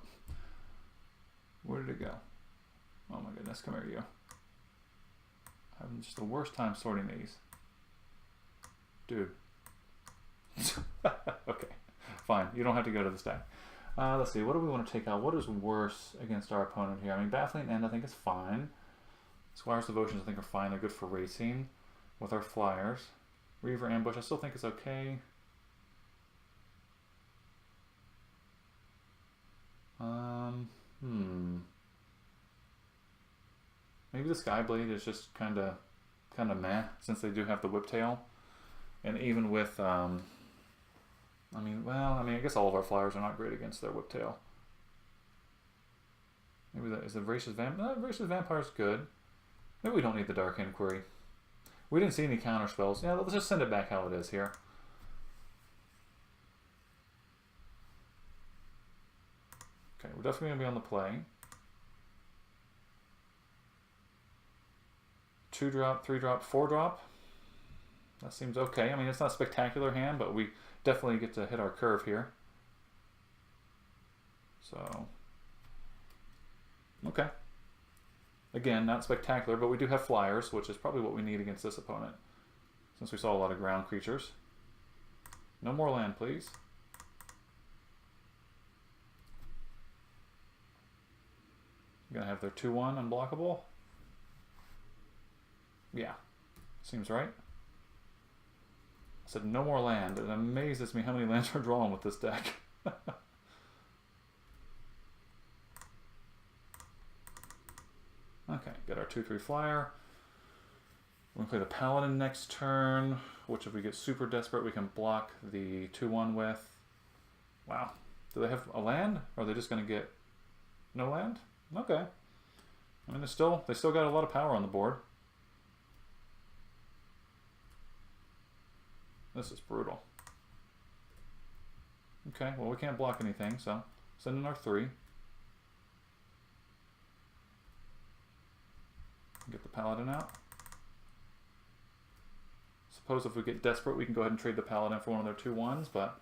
Where did it go? Oh my goodness, come here you. I'm having just the worst time sorting these. Dude. Okay, fine. You don't have to go to this deck. Let's see, what do we want to take out? What is worse against our opponent here? I mean, Baffling End I think is fine. Squire's Devotions I think are fine. They're good for racing with our flyers. Reaver Ambush I still think is okay. Maybe the Skyblade is just kind of meh, since they do have the Whiptail. And even with, I guess all of our flyers are not great against their Whiptail. Maybe that is the Voracious Vampire. Voracious Vampire is good. Maybe we don't need the Dark Inquiry. We didn't see any counter spells. Yeah, let's just send it back how it is here. Okay, we're definitely going to be on the play. 2-drop, 3-drop, 4-drop. That seems okay. I mean, it's not a spectacular hand, but we definitely get to hit our curve here. So, okay. Again, not spectacular, but we do have flyers, which is probably what we need against this opponent, since we saw a lot of ground creatures. No more land, please. You're going to have their 2-1 unblockable. Yeah, seems right. I said no more land. It amazes me how many lands we're drawing with this deck. Okay, get our 2/3 flyer. We're going to play the Paladin next turn, which if we get super desperate, we can block the 2/1 with. Wow. Do they have a land? Or are they just going to get no land? Okay. I mean, they still got a lot of power on the board. This is brutal. Okay, well we can't block anything, so send in our 3. Get the Paladin out. Suppose if we get desperate, we can go ahead and trade the Paladin for one of their 2/1s, but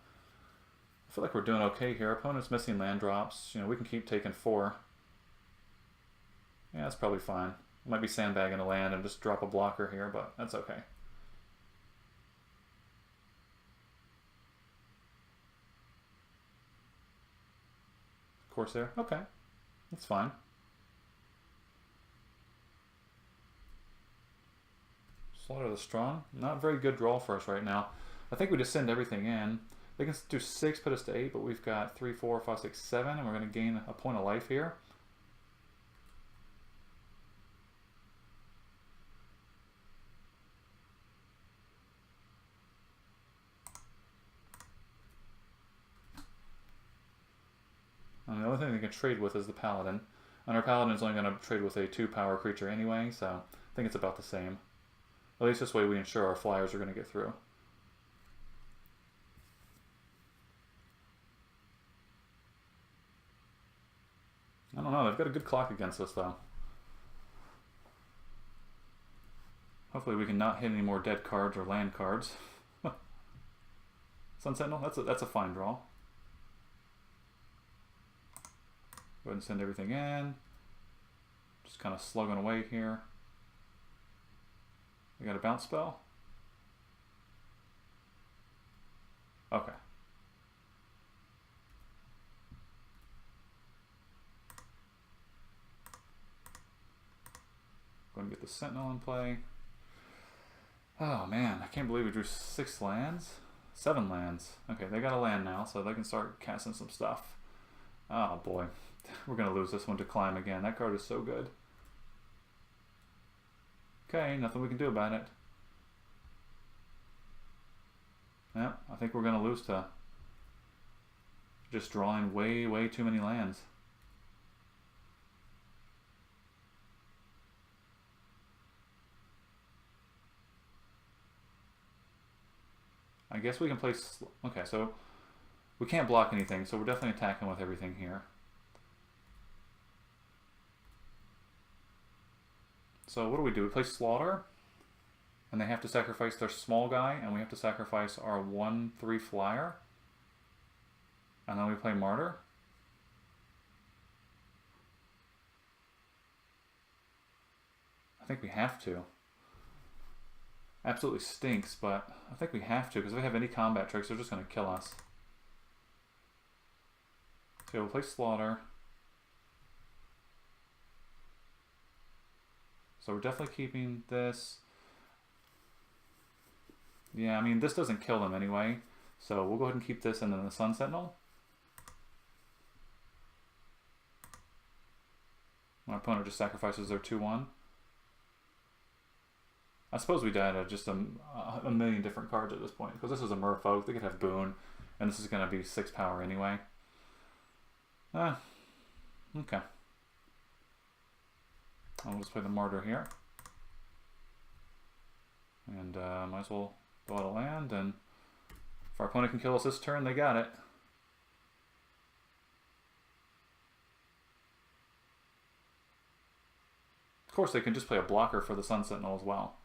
I feel like we're doing okay here. Opponent's missing land drops. You know, we can keep taking 4. Yeah, that's probably fine. Might be sandbagging a land and just drop a blocker here, but that's okay. Corsair, okay, that's fine. Slaughter the Strong, not very good draw for us right now. I think we just send everything in. They can do 6, put us to 8, but we've got 3, 4, 5, 6, 7, and we're going to gain a point of life here. And the only thing they can trade with is the Paladin. And our Paladin is only going to trade with a 2-power creature anyway, so I think it's about the same. At least this way we ensure our flyers are going to get through. I don't know, they've got a good clock against us though. Hopefully we can not hit any more dead cards or land cards. Sun Sentinel, that's a fine draw. Go ahead and send everything in. Just kind of slugging away here. We got a bounce spell? Okay. Go ahead and get the Sentinel in play. Oh man, I can't believe we drew 6 lands? 7 lands. Okay, they got a land now, so they can start casting some stuff. Oh boy, we're going to lose this one to Climb again. That card is so good. Okay, nothing we can do about it. Yeah, I think we're going to lose to just drawing way, way too many lands. I guess we can play... Okay, so we can't block anything, so we're definitely attacking with everything here. So what do? We play Slaughter. And they have to sacrifice their small guy, and we have to sacrifice our 1/3 flyer. And then we play Martyr. I think we have to. Absolutely stinks, but I think we have to, because if we have any combat tricks, they're just going to kill us. So we'll play Slaughter. So we're definitely keeping this. Yeah, I mean, this doesn't kill them anyway. So we'll go ahead and keep this and then the Sun Sentinel. My opponent just sacrifices their 2/1. I suppose we died at just a million different cards at this point, because this is a Merfolk. They could have Boon, and this is going to be 6 power anyway. Okay. I'll just play the Martyr here. And might as well go out of land, and if our opponent can kill us this turn, they got it. Of course, they can just play a blocker for the Sun Sentinel as well.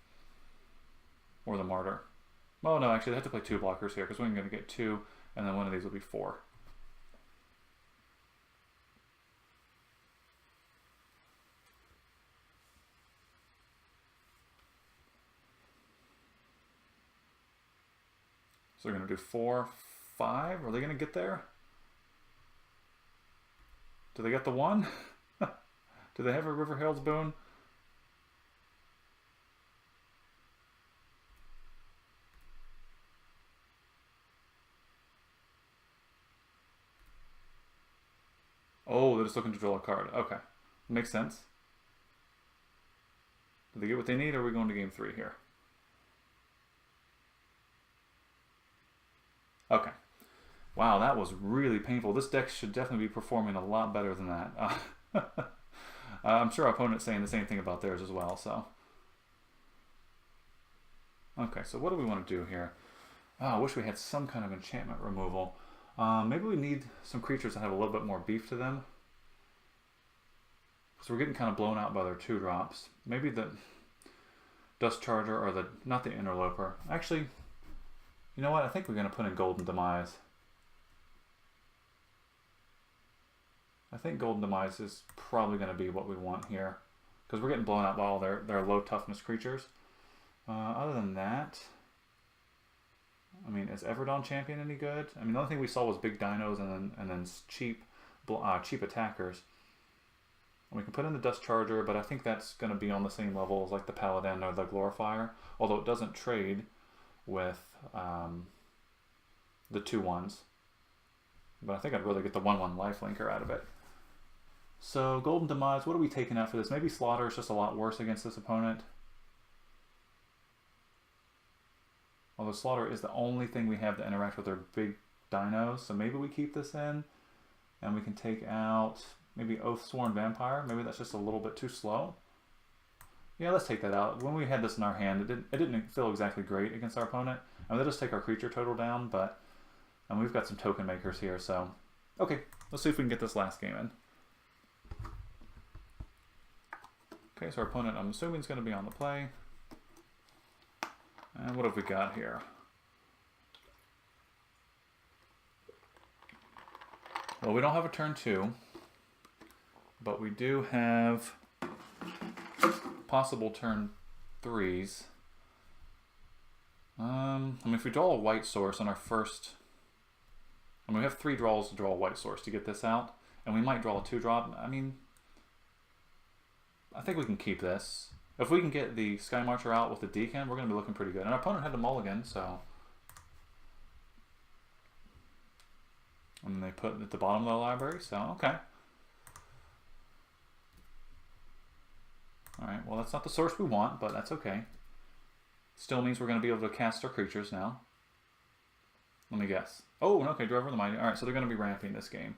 Or the Martyr. Well, no, actually, they have to play 2 blockers here, because we're going to get 2, and then one of these will be 4. So they're going to do 4, 5. Are they going to get there? Do they get the 1? Do they have a River Herald's Boon? Oh, they're just looking to draw a card. Okay. Makes sense. Do they get what they need, or are we going to game 3 here? Okay. Wow, that was really painful. This deck should definitely be performing a lot better than that. I'm sure our opponent's saying the same thing about theirs as well, so. Okay, so what do we want to do here? Oh, I wish we had some kind of enchantment removal. Maybe we need some creatures that have a little bit more beef to them. So we're getting kind of blown out by their 2-drops. Maybe the Dust Charger or not the Interloper. Actually, you know what? I think we're going to put in Golden Demise. I think Golden Demise is probably going to be what we want here, because we're getting blown out by all their low toughness creatures. Other than that, I mean, is Everdawn Champion any good? I mean, the only thing we saw was big dinos and then cheap attackers. And we can put in the Dust Charger, but I think that's going to be on the same level as like the Paladin or the Glorifier, although it doesn't trade with the 2/1s. But I think I'd really get the 1/1 lifelinker out of it. So Golden Demise, what are we taking out for this? Maybe Slaughter is just a lot worse against this opponent. Although Slaughter is the only thing we have to interact with their big dinos, so maybe we keep this in, and we can take out maybe Oathsworn Vampire. Maybe that's just a little bit too slow. Yeah, let's take that out. When we had this in our hand, it didn't feel exactly great against our opponent. And they'll just take our creature total down, but and we've got some token makers here, so okay, let's see if we can get this last game in. Okay, so our opponent, I'm assuming, is going to be on the play. And what have we got here? Well, we don't have a turn 2, but we do have possible turn 3s. I mean, if we draw a white source on our first... I mean, we have 3 draws to draw a white source to get this out, and we might draw a 2-drop. I mean, I think we can keep this. If we can get the Sky Marcher out with the Deacon, we're going to be looking pretty good. And our opponent had the mulligan, so... And they put it at the bottom of the library, so okay. Alright, well that's not the source we want, but that's okay. Still means we're going to be able to cast our creatures now. Let me guess. Oh, okay, Driver of the Mighty. Alright, so they're going to be ramping this game.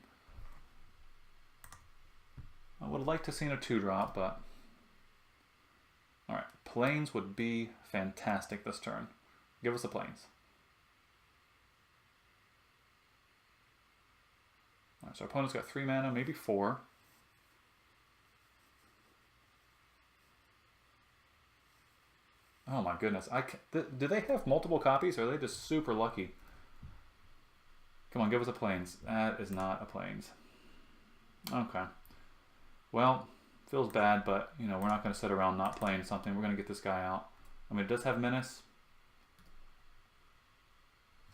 I would like to see a 2-drop, but... Alright, Plains would be fantastic this turn. Give us the Plains. Alright, so our opponent's got 3 mana, maybe 4. Oh my goodness. Do they have multiple copies, or are they just super lucky? Come on, give us a plains. That is not a plains. Okay. Well, feels bad, but you know, we're not going to sit around not playing something. We're going to get this guy out. I mean, it does have menace.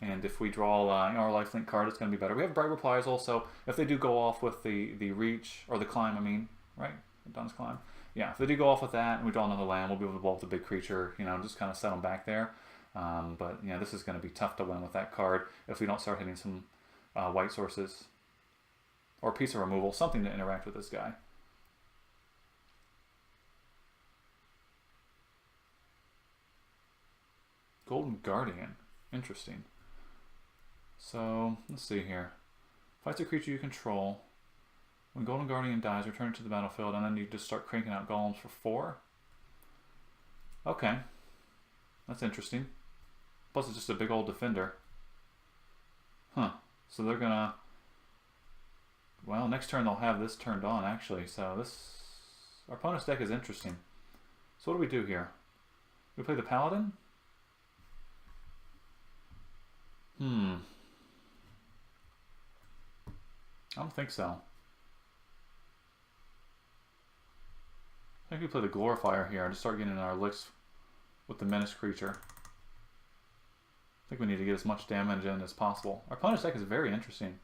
And if we draw our lifelink card, it's going to be better. We have Bright Reprisal, so if they do go off with the reach, or the climb, I mean, right? Don's climb. Yeah, if they do go off with that and we draw another land, we'll be able to blow up the big creature, you know, just kind of set them back there. But, you know, this is going to be tough to win with that card if we don't start hitting some white sources. Or piece of removal, something to interact with this guy. Golden Guardian. Interesting. So, let's see here. Fights a creature you control. When Golden Guardian dies, return it to the battlefield, and then you just start cranking out golems for 4. Okay. That's interesting. Plus, it's just a big old defender. Huh. So they're gonna... Well, next turn they'll have this turned on, actually. So this... Our opponent's deck is interesting. So what do we do here? We play the Paladin? I don't think so. I think we play the Glorifier here and just start getting our licks with the Menace creature. I think we need to get as much damage in as possible. Our opponent's deck is very interesting.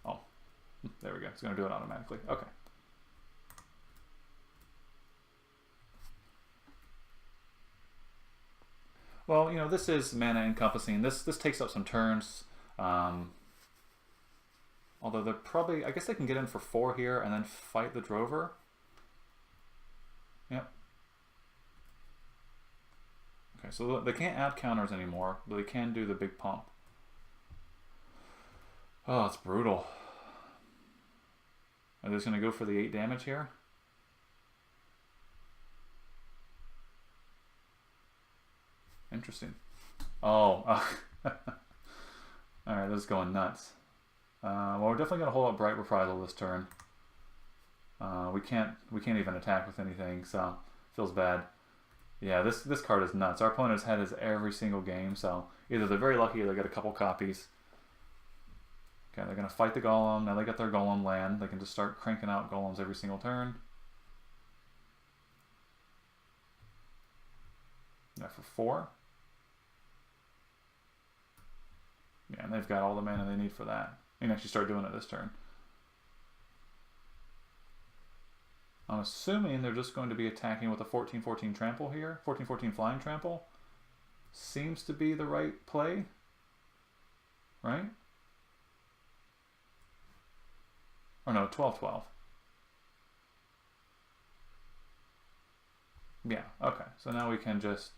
Oh, there we go. It's going to do it automatically. Okay. Well, you know, this is mana encompassing. This takes up some turns. Although they're probably... I guess they can get in for 4 here and then fight the Drover. Yep. Okay, so they can't add counters anymore, but they can do the big pump. Oh, it's brutal. Are they just going to go for the 8 damage here? Interesting. Oh. Alright, this is going nuts. Well, we're definitely going to hold up Bright Reprisal this turn. We can't even attack with anything, so feels bad. Yeah, this card is nuts. Our opponent has had his every single game, so either they're very lucky or they get a couple copies. Okay, they're going to fight the Golem. Now they got their Golem land. They can just start cranking out Golems every single turn. Yeah, for 4. Yeah, and they've got all the mana they need for that. You can actually start doing it this turn. I'm assuming they're just going to be attacking with a 14-14 trample here. 14-14 flying trample. Seems to be the right play. Right? Or no, 12-12. Yeah, okay. So now we can just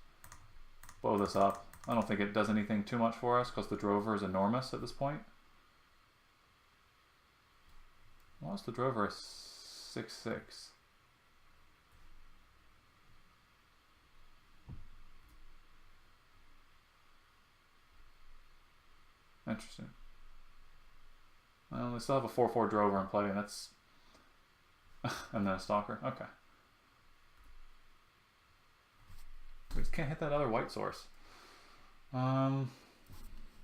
blow this up. I don't think it does anything too much for us because the Drover is enormous at this point. What's the Drover? 6/6. Interesting. Well, they still have a 4/4 Drover in play, and that's... and then a Stalker. Okay. We just can't hit that other white source. Well,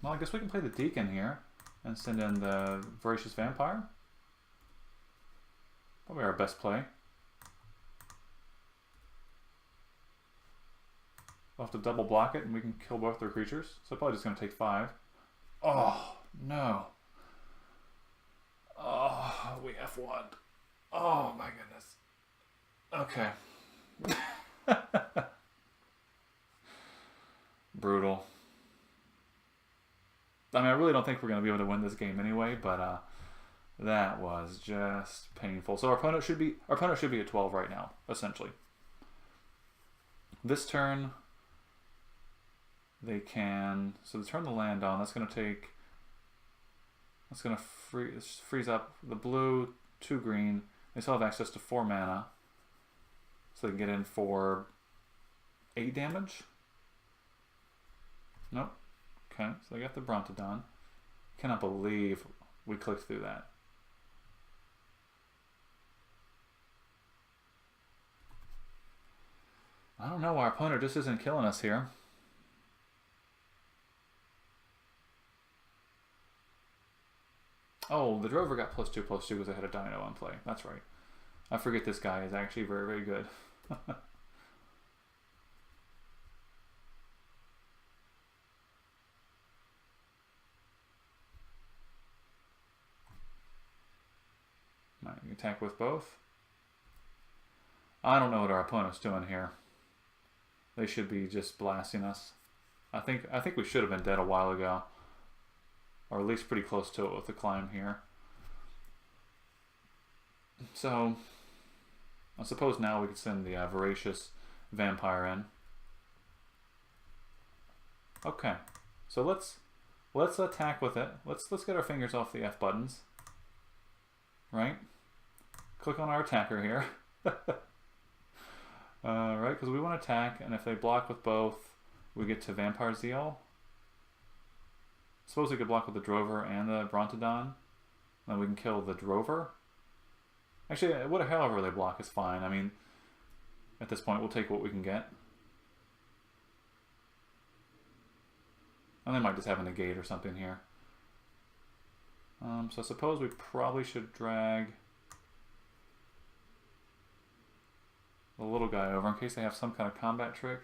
I guess we can play the Deacon here and send in the Voracious Vampire. Probably our best play. We'll have to double block it and we can kill both their creatures. So probably just going to take 5. Oh, no. Oh, we F1'd. Oh, my goodness. Okay. Brutal. I mean, I really don't think we're going to be able to win this game anyway, but that was just painful. So our opponent should be at 12 right now, essentially. This turn, they can... So they turn the land on. That's going to take... That's going to freeze up the blue, 2 green. They still have access to 4 mana. So they can get in for 8 damage. Nope. Okay, so they got the Brontodon. Cannot believe we clicked through that. I don't know, our opponent just isn't killing us here. Oh, the Drover got +2/+2 because I had a Dino on play. That's right. I forget this guy is actually very, very good. Right, you attack with both. I don't know what our opponent's doing here. They should be just blasting us. I think we should have been dead a while ago. Or at least pretty close to it with the climb here. So, I suppose now we could send the Voracious Vampire in. Okay, so let's attack with it. Let's get our fingers off the F buttons. Right? Click on our attacker here. Right, because we want to attack, and if they block with both, we get to Vampire Zeal. Suppose we could block with the Drover and the Brontodon. Then we can kill the Drover. Actually, however they block is fine. I mean, at this point, we'll take what we can get. And they might just have a negate or something here. So I suppose we probably should drag the little guy over in case they have some kind of combat trick.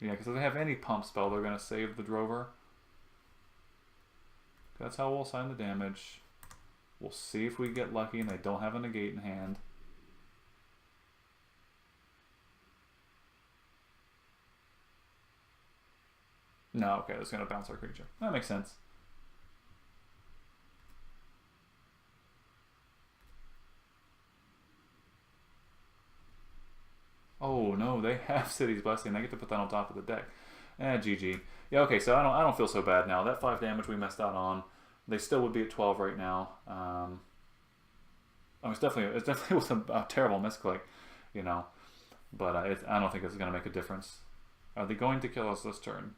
Yeah, because if they have any pump spell, they're going to save the Drover. That's how we'll assign the damage. We'll see if we get lucky and they don't have a negate in hand. No, okay, that's going to bounce our creature. That makes sense. Oh no, they have City's Blessing. They get to put that on top of the deck. GG. Yeah, okay, so I don't feel so bad now. That 5 damage we messed out on. They still would be at 12 right now. It's definitely was a terrible misclick, you know. But I don't think it's going to make a difference. Are they going to kill us this turn?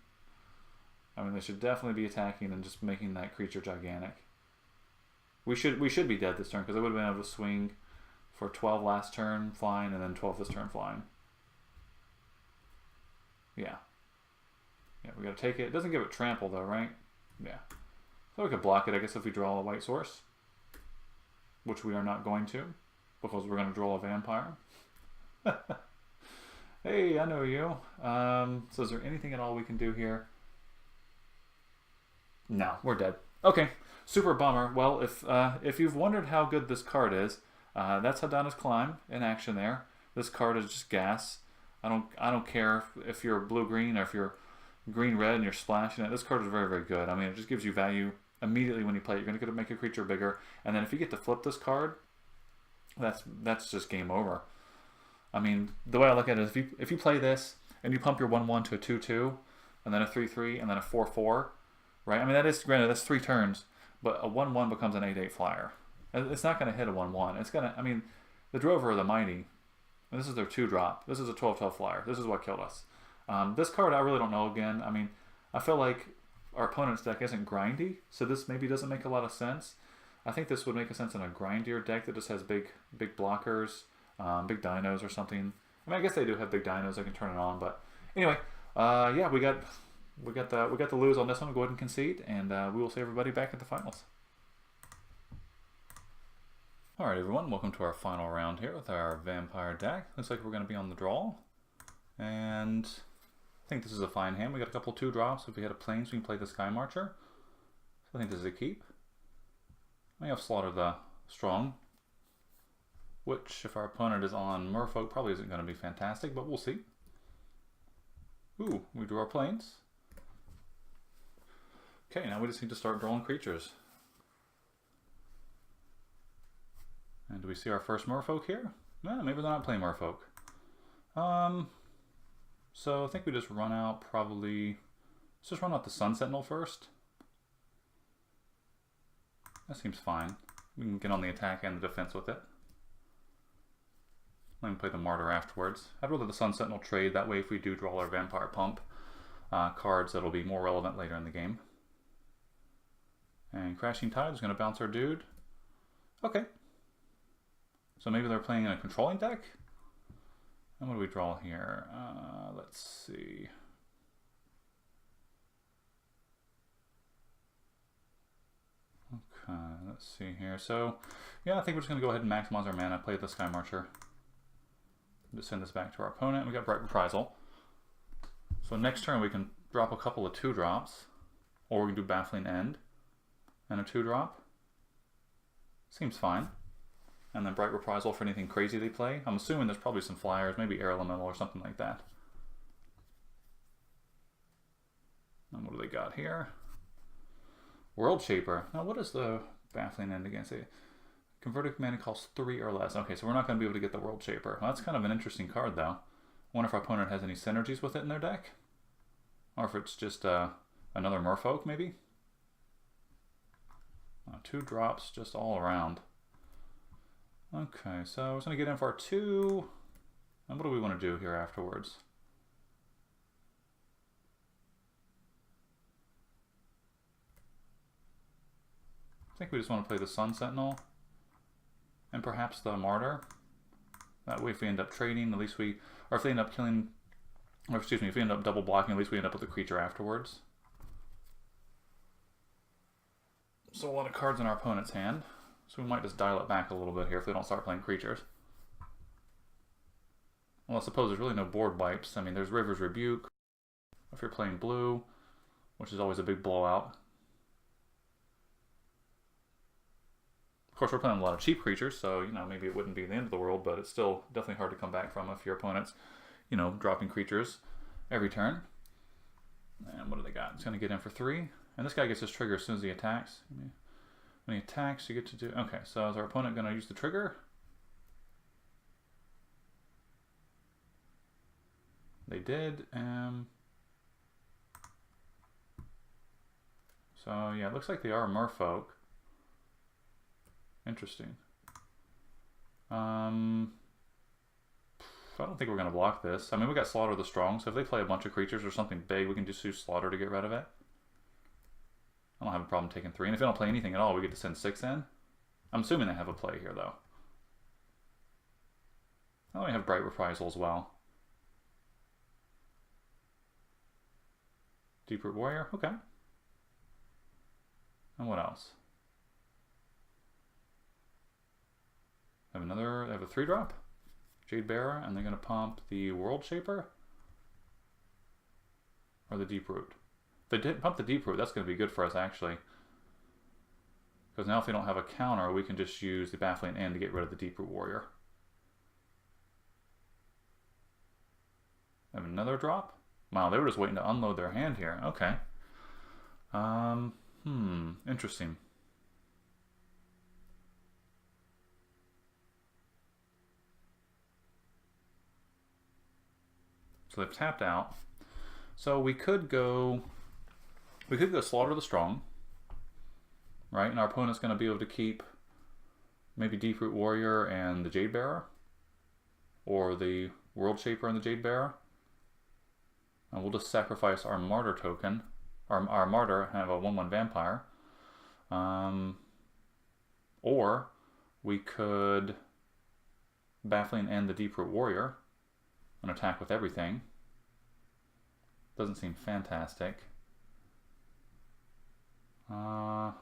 I mean, they should definitely be attacking and just making that creature gigantic. We should be dead this turn because they would have been able to swing for 12 last turn flying and then 12 this turn flying. Yeah. Yeah, we got to take it. It doesn't give it trample though, right? Yeah. So we could block it, I guess, if we draw a white source. Which we are not going to, because we're going to draw a vampire. Hey, I know you. So is there anything at all we can do here? No, we're dead. Okay, super bummer. Well, if you've wondered how good this card is, that's Hadana's Climb in action there. This card is just gas. I don't care if you're blue-green or if you're green-red and you're splashing it. This card is very, very good. I mean, it just gives you value immediately when you play it. You're going to get to make a creature bigger, and then if you get to flip this card, that's just game over. I mean, the way I look at it is if you play this and you pump your 1/1 to a 2/2, and then a 3/3, and then a 4/4, right? I mean, that is granted that's 3 turns, but a 1/1 becomes an 8/8 flyer. It's not going to hit a 1/1. It's going to. I mean, the Drover are the mighty. And this is their 2-drop. This is a 12/12 flyer. This is what killed us. This card I really don't know. Again, I mean, I feel like our opponent's deck isn't grindy, so this maybe doesn't make a lot of sense. I think this would make a sense in a grindier deck that just has big blockers, big dinos or something. I mean, I guess they do have big dinos that can turn it on, but anyway, yeah, we got the lose on this one. We'll go ahead and concede, and we will see everybody back at the finals. All right, everyone, welcome to our final round here with our vampire deck. Looks like we're going to be on the draw, and I think this is a fine hand. We got a couple 2-drops. If we had a plains, we can play the Sky Marcher. So I think this is a keep. We have Slaughter the Strong, which, if our opponent is on Merfolk, probably isn't going to be fantastic, but we'll see. Ooh, we drew our plains. Okay, now we just need to start drawing creatures. And do we see our first Merfolk here? No, maybe they're not playing Merfolk. So I think we just run out probably... Let's just run out the Sun Sentinel first. That seems fine. We can get on the attack and the defense with it. Then play the Martyr afterwards. I'd rather the Sun Sentinel trade. That way if we do draw our Vampire Pump cards, that'll be more relevant later in the game. And Crashing Tide is going to bounce our dude. Okay. So maybe they're playing in a controlling deck? And what do we draw here? Let's see. Okay, let's see here. So, yeah, I think we're just going to go ahead and maximize our mana, play the Sky Marcher. Just send this back to our opponent. We got Bright Reprisal. So next turn we can drop a couple of 2-drops, or we can do Baffling End and a 2-drop. Seems fine. And then Bright Reprisal for anything crazy they play. I'm assuming there's probably some flyers, maybe Air Elemental or something like that. And what do they got here? World Shaper. Now what is the Baffling End against it? Converted mana costs 3 or less. Okay, so we're not going to be able to get the World Shaper. Well, that's kind of an interesting card though. I wonder if our opponent has any synergies with it in their deck? Or if it's just another Merfolk maybe? 2 drops just all around. Okay, so we're going to get in for our 2. And what do we want to do here afterwards? I think we just want to play the Sun Sentinel. And perhaps the Martyr. That way if we end up trading, at least we... Or if they end up killing... Or excuse me, if we end up double blocking, at least we end up with the creature afterwards. So a lot of cards in our opponent's hand. So we might just dial it back a little bit here if they don't start playing creatures. Well, I suppose there's really no board wipes. I mean, there's River's Rebuke. If you're playing blue, which is always a big blowout. Of course, we're playing a lot of cheap creatures, so, you know, maybe it wouldn't be the end of the world, but it's still definitely hard to come back from if your opponent's, you know, dropping creatures every turn. And what do they got? It's going to get in for 3. And this guy gets his trigger as soon as he attacks. When he attacks, you get to do... Okay, so is our opponent going to use the trigger? They did. So, yeah, it looks like they are Merfolk. Interesting. I don't think we're going to block this. I mean, we got Slaughter the Strong, so if they play a bunch of creatures or something big, we can just use Slaughter to get rid of it. I don't have a problem taking 3. And if they don't play anything at all, we get to send 6 in. I'm assuming they have a play here, though. Oh, we have Bright Reprisal as well. Deeproot Warrior, okay. And what else? They have a 3-drop. Jade Bearer, and they're going to pump the World Shaper? Or the Deeproot? If they did pump the Deeproot, that's going to be good for us, actually. Because now if they don't have a counter, we can just use the Baffling End to get rid of the Deeproot Warrior. Have another drop? Wow, they were just waiting to unload their hand here. Okay. Interesting. So they've tapped out. So we could go Slaughter the Strong, right? And our opponent's going to be able to keep maybe Deeproot Warrior and the Jade Bearer, or the World Shaper and the Jade Bearer. And we'll just sacrifice our Martyr token, our Martyr, and have a 1/1 Vampire. Or we could Baffling End the Deeproot Warrior and attack with everything. Doesn't seem fantastic. I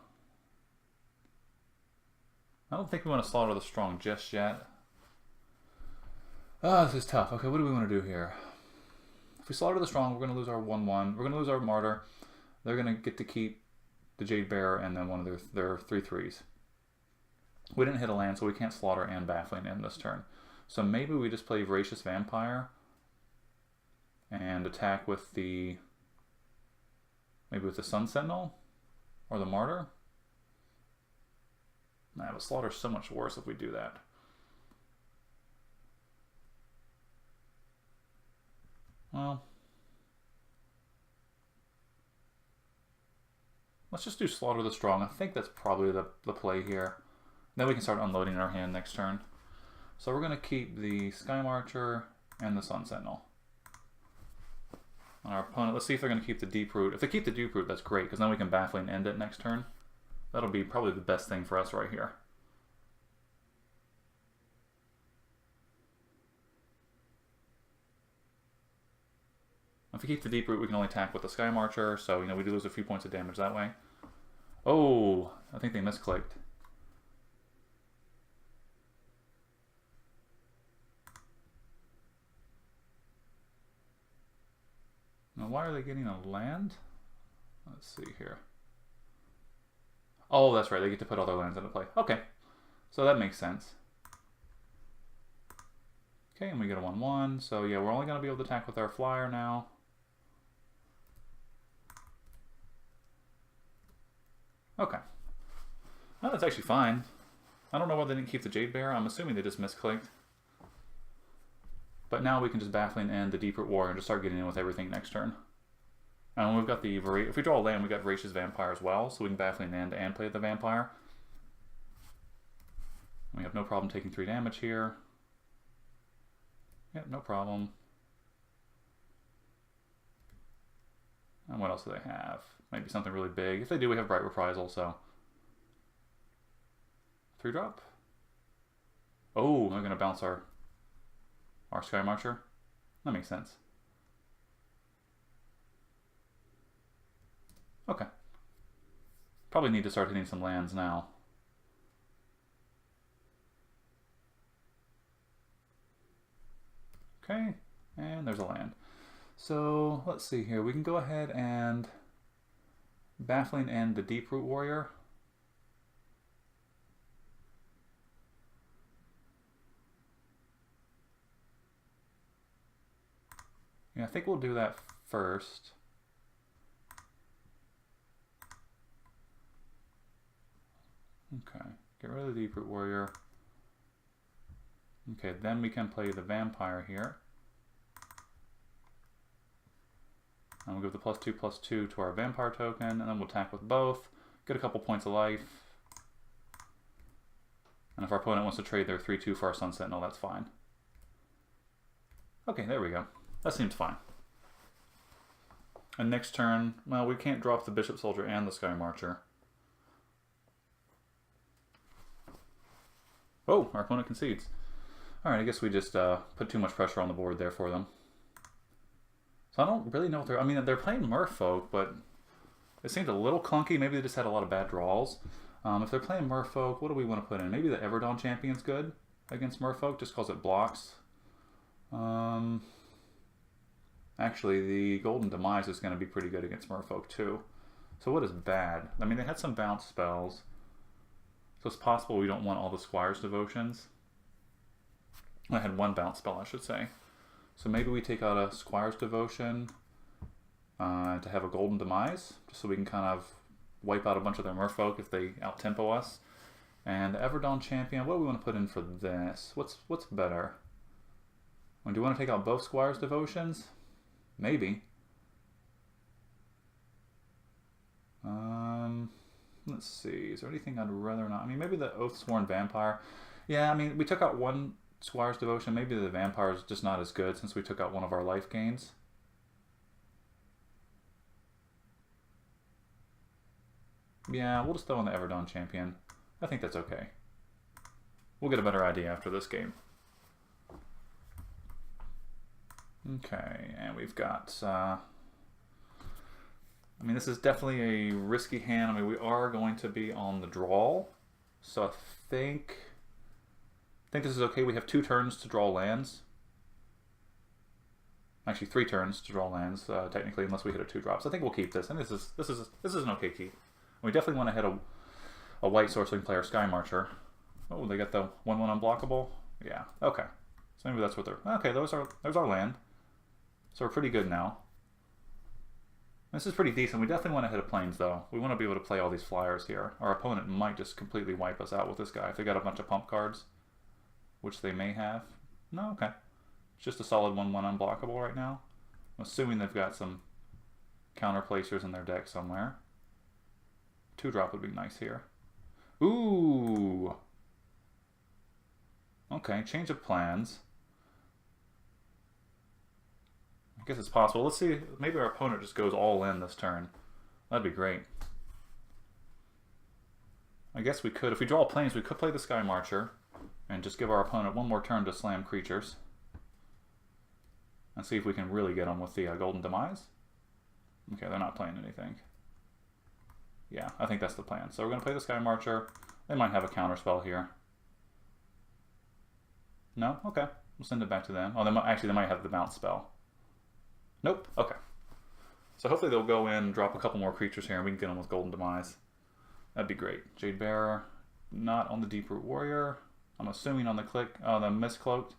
don't think we want to Slaughter the Strong just yet. This is tough. Okay, what do we want to do here? If we Slaughter the Strong, we're going to lose our 1/1. We're going to lose our Martyr. They're going to get to keep the Jade Bearer and then one of their 3/3s. We didn't hit a land, so we can't Slaughter and Baffling in this turn. So maybe we just play Voracious Vampire and attack with the... maybe with the Sun Sentinel or the Martyr. Nah, but Slaughter's so much worse if we do that. Well, let's just do Slaughter the Strong. I think that's probably the play here. Then we can start unloading our hand next turn. So we're going to keep the Sky Marcher and the Sun Sentinel. On our opponent, let's see if they're going to keep the Deeproot. If they keep the Deeproot, that's great, because then we can Baffling End it next turn. That'll be probably the best thing for us right here. If we keep the Deep Root, we can only attack with the Sky Marcher, so, you know, we do lose a few points of damage that way. Oh, I think they misclicked. Now, why are they getting a land? Let's see here. Oh, that's right. They get to put all their lands into play. Okay. So that makes sense. Okay, and we get a 1/1. So yeah, we're only going to be able to attack with our flyer now. Okay. Oh, that's actually fine. I don't know why they didn't keep the Jade Bear. I'm assuming they just misclicked. But now we can just Baffling End the Deep Root Warrior and just start getting in with everything next turn. And we've got the if we draw a land, we got Voracious Vampire as well, so we can Baffling End and play the Vampire. We have no problem taking 3 damage here. Yep, no problem. And what else do they have? Maybe something really big. If they do, we have Bright Reprisal, so 3-drop. Oh, they're gonna bounce our Sky Marcher. That makes sense. Okay. Probably need to start hitting some lands now. Okay, and there's a land. So let's see here. We can go ahead and Baffling End the Deep Root Warrior. Yeah, I think we'll do that first. Okay, get rid of the Deep Root Warrior. Okay, then we can play the Vampire here. And we'll give the +2/+2 to our Vampire token, and then we'll attack with both, get a couple points of life. And if our opponent wants to trade their 3/2 for our Sun Sentinel, that's fine. Okay, there we go. That seems fine. And next turn, well, we can't drop the Bishop Soldier and the Sky Marcher. Oh, our opponent concedes. Alright, I guess we just put too much pressure on the board there for them. So I don't really know if they're... I mean, they're playing Merfolk, but it seemed a little clunky. Maybe they just had a lot of bad draws. If they're playing Merfolk, what do we want to put in? Maybe the Everdawn Champion's good against Merfolk, just because it blocks. Actually, the Golden Demise is going to be pretty good against Merfolk, too. So what is bad? I mean, they had some bounce spells. So it's possible we don't want all the Squire's Devotions. I had one bounce spell, I should say. So maybe we take out a Squire's Devotion to have a Golden Demise, just so we can kind of wipe out a bunch of their Merfolk if they out-tempo us. And Everdawn Champion, what do we want to put in for this? What's better? Do you want to take out both Squire's Devotions? Maybe. Let's see. Is there anything I'd rather not? I mean, maybe the Oathsworn Vampire. Yeah, I mean, we took out one Squire's Devotion. Maybe the Vampire is just not as good since we took out one of our life gains. Yeah, we'll just throw in the Everdawn Champion. I think that's okay. We'll get a better idea after this game. Okay, and we've got... I mean, this is definitely a risky hand. I mean, we are going to be on the draw. So I think this is okay. We have 2 turns to draw lands. Actually, 3 turns to draw lands, technically, unless we hit a 2-drop. So I think we'll keep this. And this is an okay keep. We definitely want to hit a white Sorcery player Sky Marcher. Oh, they got the 1/1 unblockable? Yeah, okay. So maybe that's what they're... Okay, there's our land. So we're pretty good now. This is pretty decent. We definitely want to hit a Plains, though. We want to be able to play all these flyers here. Our opponent might just completely wipe us out with this guy if they got a bunch of pump cards, which they may have. No, okay. It's just a solid 1/1 unblockable right now. I'm assuming they've got some counter placers in their deck somewhere. 2-drop would be nice here. Ooh! Okay, change of plans. I guess it's possible. Let's see. Maybe our opponent just goes all in this turn. That'd be great. I guess we could. If we draw Plains, we could play the Sky Marcher and just give our opponent one more turn to slam creatures. and see if we can really get them with the Golden Demise. Okay, they're not playing anything. Yeah, I think that's the plan. So we're going to play the Sky Marcher. They might have a counter spell here. No? Okay. We'll send it back to them. Oh, actually, they might have the bounce spell. Nope. Okay. So hopefully they'll go in, drop a couple more creatures here, and we can get them with Golden Demise. That'd be great. Jade Bearer, not on the Deeproot Warrior. I'm assuming on the the Mistcloaked.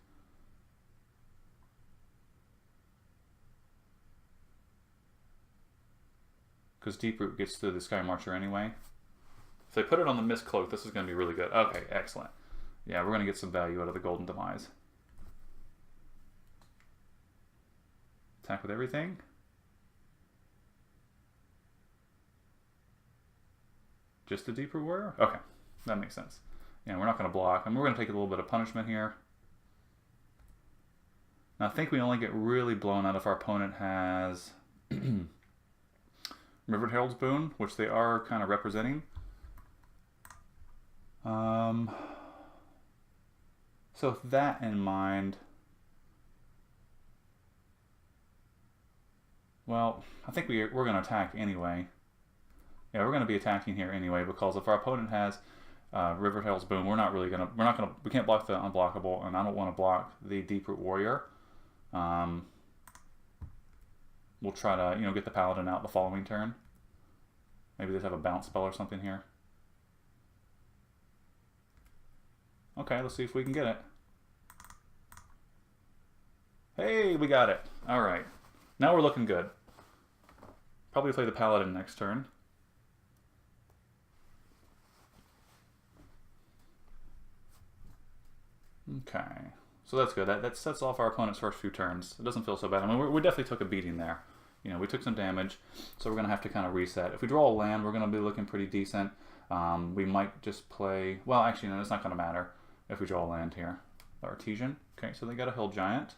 Because Deeproot gets through the Sky Marcher anyway. If they put it on the Mistcloak, this is going to be really good. Okay, excellent. Yeah, we're going to get some value out of the Golden Demise. Attack with everything. Just the Deeproot Warrior? Okay, that makes sense. Yeah, we're not going to block. And we're going to take a little bit of punishment here. Now, I think we only get really blown out if our opponent has River Herald's Boon, which they are kind of representing. So with that in mind, well, I think we're going to attack anyway. Yeah, we're going to be attacking here anyway, because if our opponent has River Herald's Boon, we can't block the unblockable, and I don't want to block the Deeproot Warrior. We'll try to, get the Paladin out the following turn. Maybe they have a bounce spell or something here. Okay, let's see if we can get it. Hey, we got it. All right. Now we're looking good. Probably play the Paladin next turn. Okay. So that's good. That sets off our opponent's first few turns. It doesn't feel so bad. I mean, we definitely took a beating there. We took some damage, so we're going to have to kind of reset. If we draw a land, we're going to be looking pretty decent. We might just play... Well, actually, no, it's not going to matter if we draw a land here. The Artesian. Okay, so they got a Hill Giant.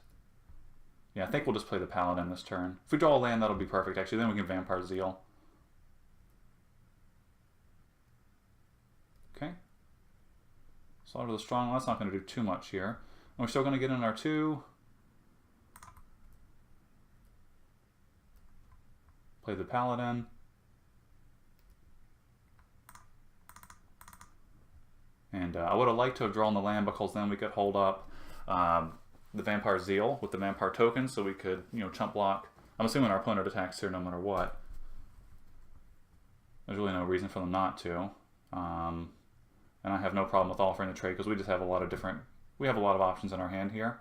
Yeah, I think we'll just play the Paladin this turn. If we draw a land, that'll be perfect, actually. Then we can Vampire Zeal. Okay. Slaughter the Strong. That's not going to do too much here. And we're still going to get in our 2. Play the Paladin. And I would have liked to have drawn the land, because then we could hold up the Vampire Zeal with the Vampire token, so we could, chump block. I'm assuming our opponent attacks here no matter what. There's really no reason for them not to. And I have no problem with offering the trade, because we just have a lot of we have a lot of options in our hand here.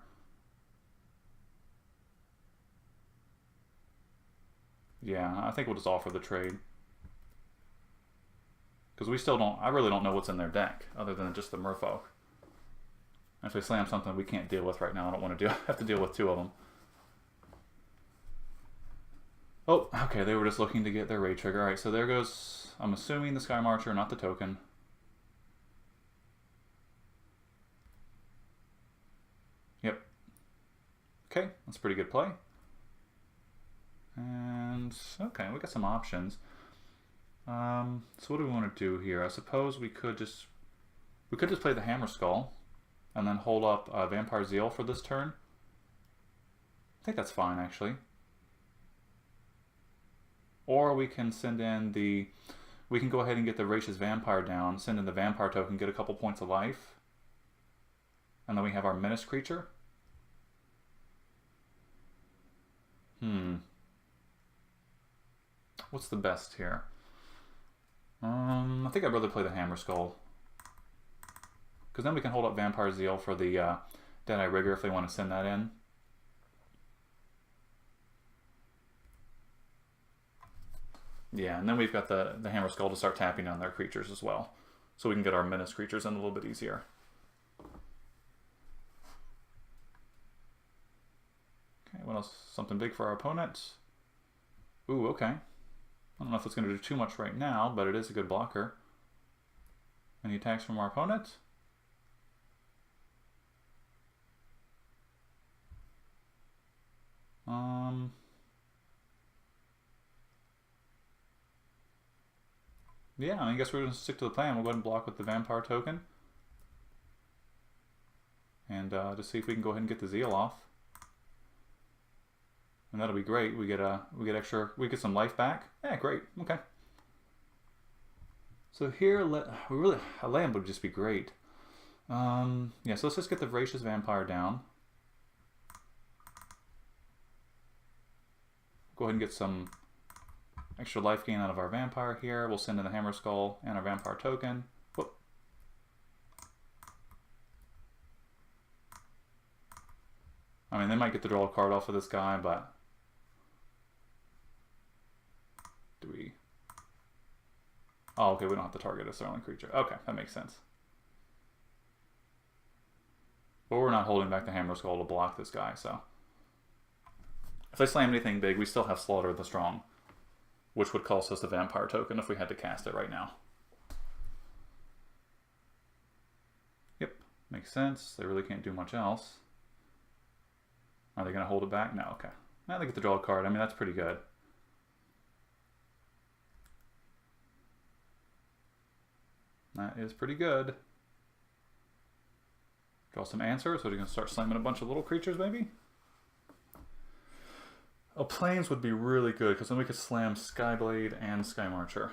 Yeah, I think we'll just offer the trade. Because we still I really don't know what's in their deck, other than just the Merfolk. If they slam something we can't deal with right now, I don't want to have to deal with 2 of them. Oh, okay, they were just looking to get their Ray Trigger. Alright, so there goes, I'm assuming the Sky Marcher, not the token. Yep. Okay, that's a pretty good play. And, okay, we got some options. So what do we want to do here? I suppose we could just play the Hammer Skull and then hold up Vampire Zeal for this turn. I think that's fine, actually. Or we can send in we can go ahead and get the Racious Vampire down, send in the Vampire token, get a couple points of life. And then we have our Menace creature. What's the best here? I think I'd rather play the Hammer Skull. Because then we can hold up Vampire Zeal for the Deadeye Rigger if they want to send that in. Yeah, and then we've got the Hammer Skull to start tapping on their creatures as well. So we can get our Menace creatures in a little bit easier. Okay, what else? Something big for our opponent. Ooh, okay. I don't know if it's going to do too much right now, but it is a good blocker. Any attacks from our opponent? Yeah, I guess we're going to stick to the plan. We'll go ahead and block with the Vampire token. And just see if we can go ahead and get the Zeal off. and that'll be great. We get some life back. Yeah, great. Okay. So here, a land would just be great. Yeah, so let's just get the Voracious Vampire down. Go ahead and get some extra life gain out of our Vampire here. We'll send in the Hammer Skull and our Vampire token. Whoop. I mean, they might get to draw a card off of this guy, but do we? Oh, okay, we don't have to target a Sterling creature. Okay, that makes sense. But we're not holding back the Hammer Skull to block this guy, so if they slam anything big, we still have Slaughter the Strong, which would cost us the Vampire token if we had to cast it right now. Yep, makes sense. They really can't do much else. Are they going to hold it back? No, okay. Now they get to draw a card. I mean, that's pretty good. That is pretty good. Draw some answers. So they're going to start slamming a bunch of little creatures, maybe? Oh, Plains would be really good, because then we could slam Skyblade and Skymarcher.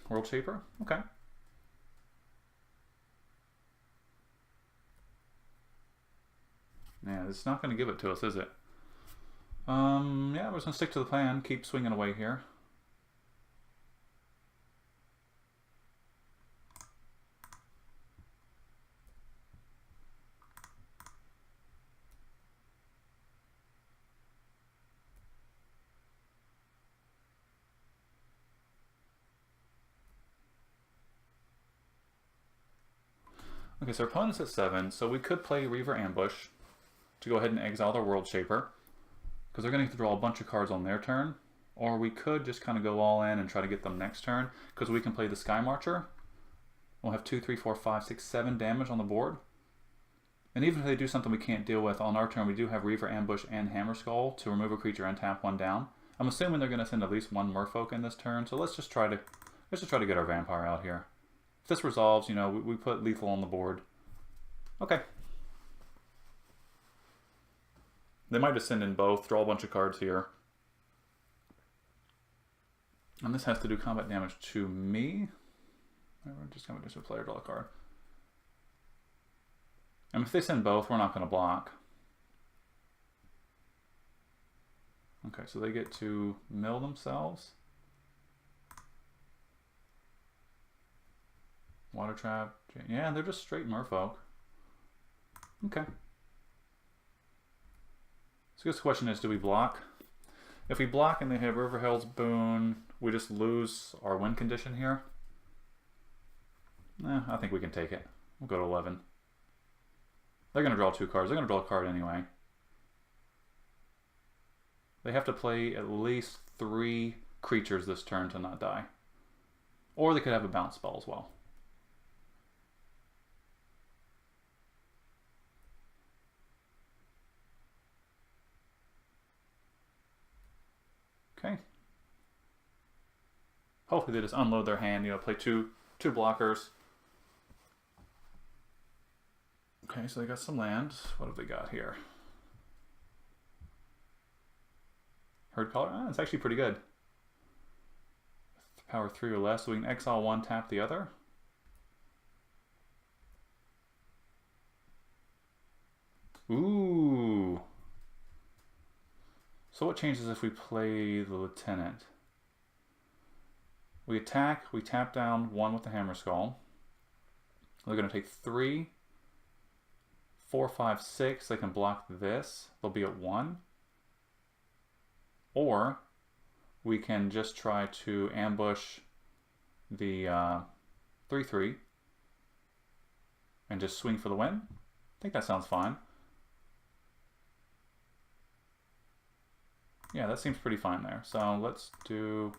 World Shaper? Okay. Yeah, it's not going to give it to us, is it? Yeah, we're just going to stick to the plan. Keep swinging away here. Okay, so our opponent's at 7, so we could play Reaver Ambush to go ahead and exile their World Shaper, because they're going to have to draw a bunch of cards on their turn. Or we could just kind of go all in and try to get them next turn, because we can play the Sky Marcher. We'll have 2, 3, 4, 5, 6, 7 damage on the board. And even if they do something we can't deal with, on our turn we do have Reaver Ambush and Hammer Skull to remove a creature and tap one down. I'm assuming they're going to send at least one Merfolk in this turn, so let's just try to get our Vampire out here. If this resolves, you know, we put lethal on the board. Okay. They might just send in both, draw a bunch of cards here. And this has to do combat damage to me. We're just going to do a player draw a card. And if they send both, we're not going to block. Okay, so they get to mill themselves. Water Trap. Yeah, they're just straight Merfolk. Okay. So I guess the question is, do we block? If we block and they have Riverhell's Boon, we just lose our win condition here. I think we can take it. We'll go to 11. They're going to draw 2 cards. They're going to draw a card anyway. They have to play at least 3 creatures this turn to not die. Or they could have a bounce spell as well. Okay. Hopefully they just unload their hand, you know, play two blockers. Okay, so they got some land. What have they got here? Herd Caller? It's actually pretty good. Power 3 or less, so we can exile one, tap the other. Ooh. So what changes if we play the Lieutenant? We attack, we tap down 1 with the Hammer Skull. They're going to take 3, 4, 5, 6. They can block this. They'll be at 1. Or we can just try to ambush the 3/3 and just swing for the win. I think that sounds fine. Yeah, that seems pretty fine there. So let's do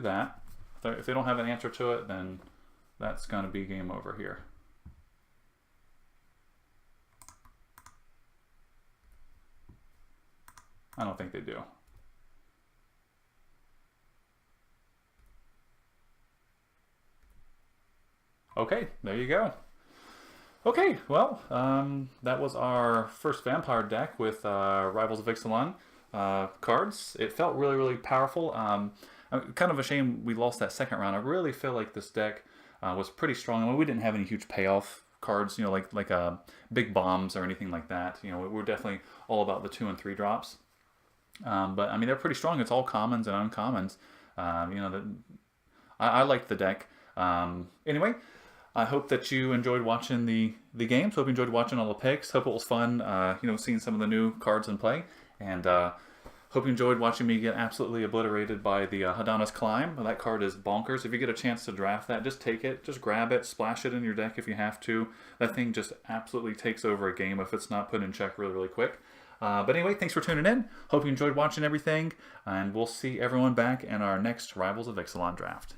that. If they don't have an answer to it, then that's going to be game over here. I don't think they do. Okay, there you go. Okay, well, that was our first vampire deck with Rivals of Ixalan cards. It felt really, really powerful. Kind of a shame we lost that second round. I really feel like this deck was pretty strong. I mean, we didn't have any huge payoff cards, you know, like big bombs or anything like that. You know, we're definitely all about the 2 and 3 drops. But I mean, they're pretty strong. It's all commons and uncommons. You know, I liked the deck. Anyway. I hope that you enjoyed watching the games. Hope you enjoyed watching all the picks. Hope it was fun, you know, seeing some of the new cards in play. And hope you enjoyed watching me get absolutely obliterated by the Hadana's Climb. That card is bonkers. If you get a chance to draft that, just take it. Just grab it. Splash it in your deck if you have to. That thing just absolutely takes over a game if it's not put in check really, really quick. But anyway, thanks for tuning in. Hope you enjoyed watching everything. And we'll see everyone back in our next Rivals of Ixalan draft.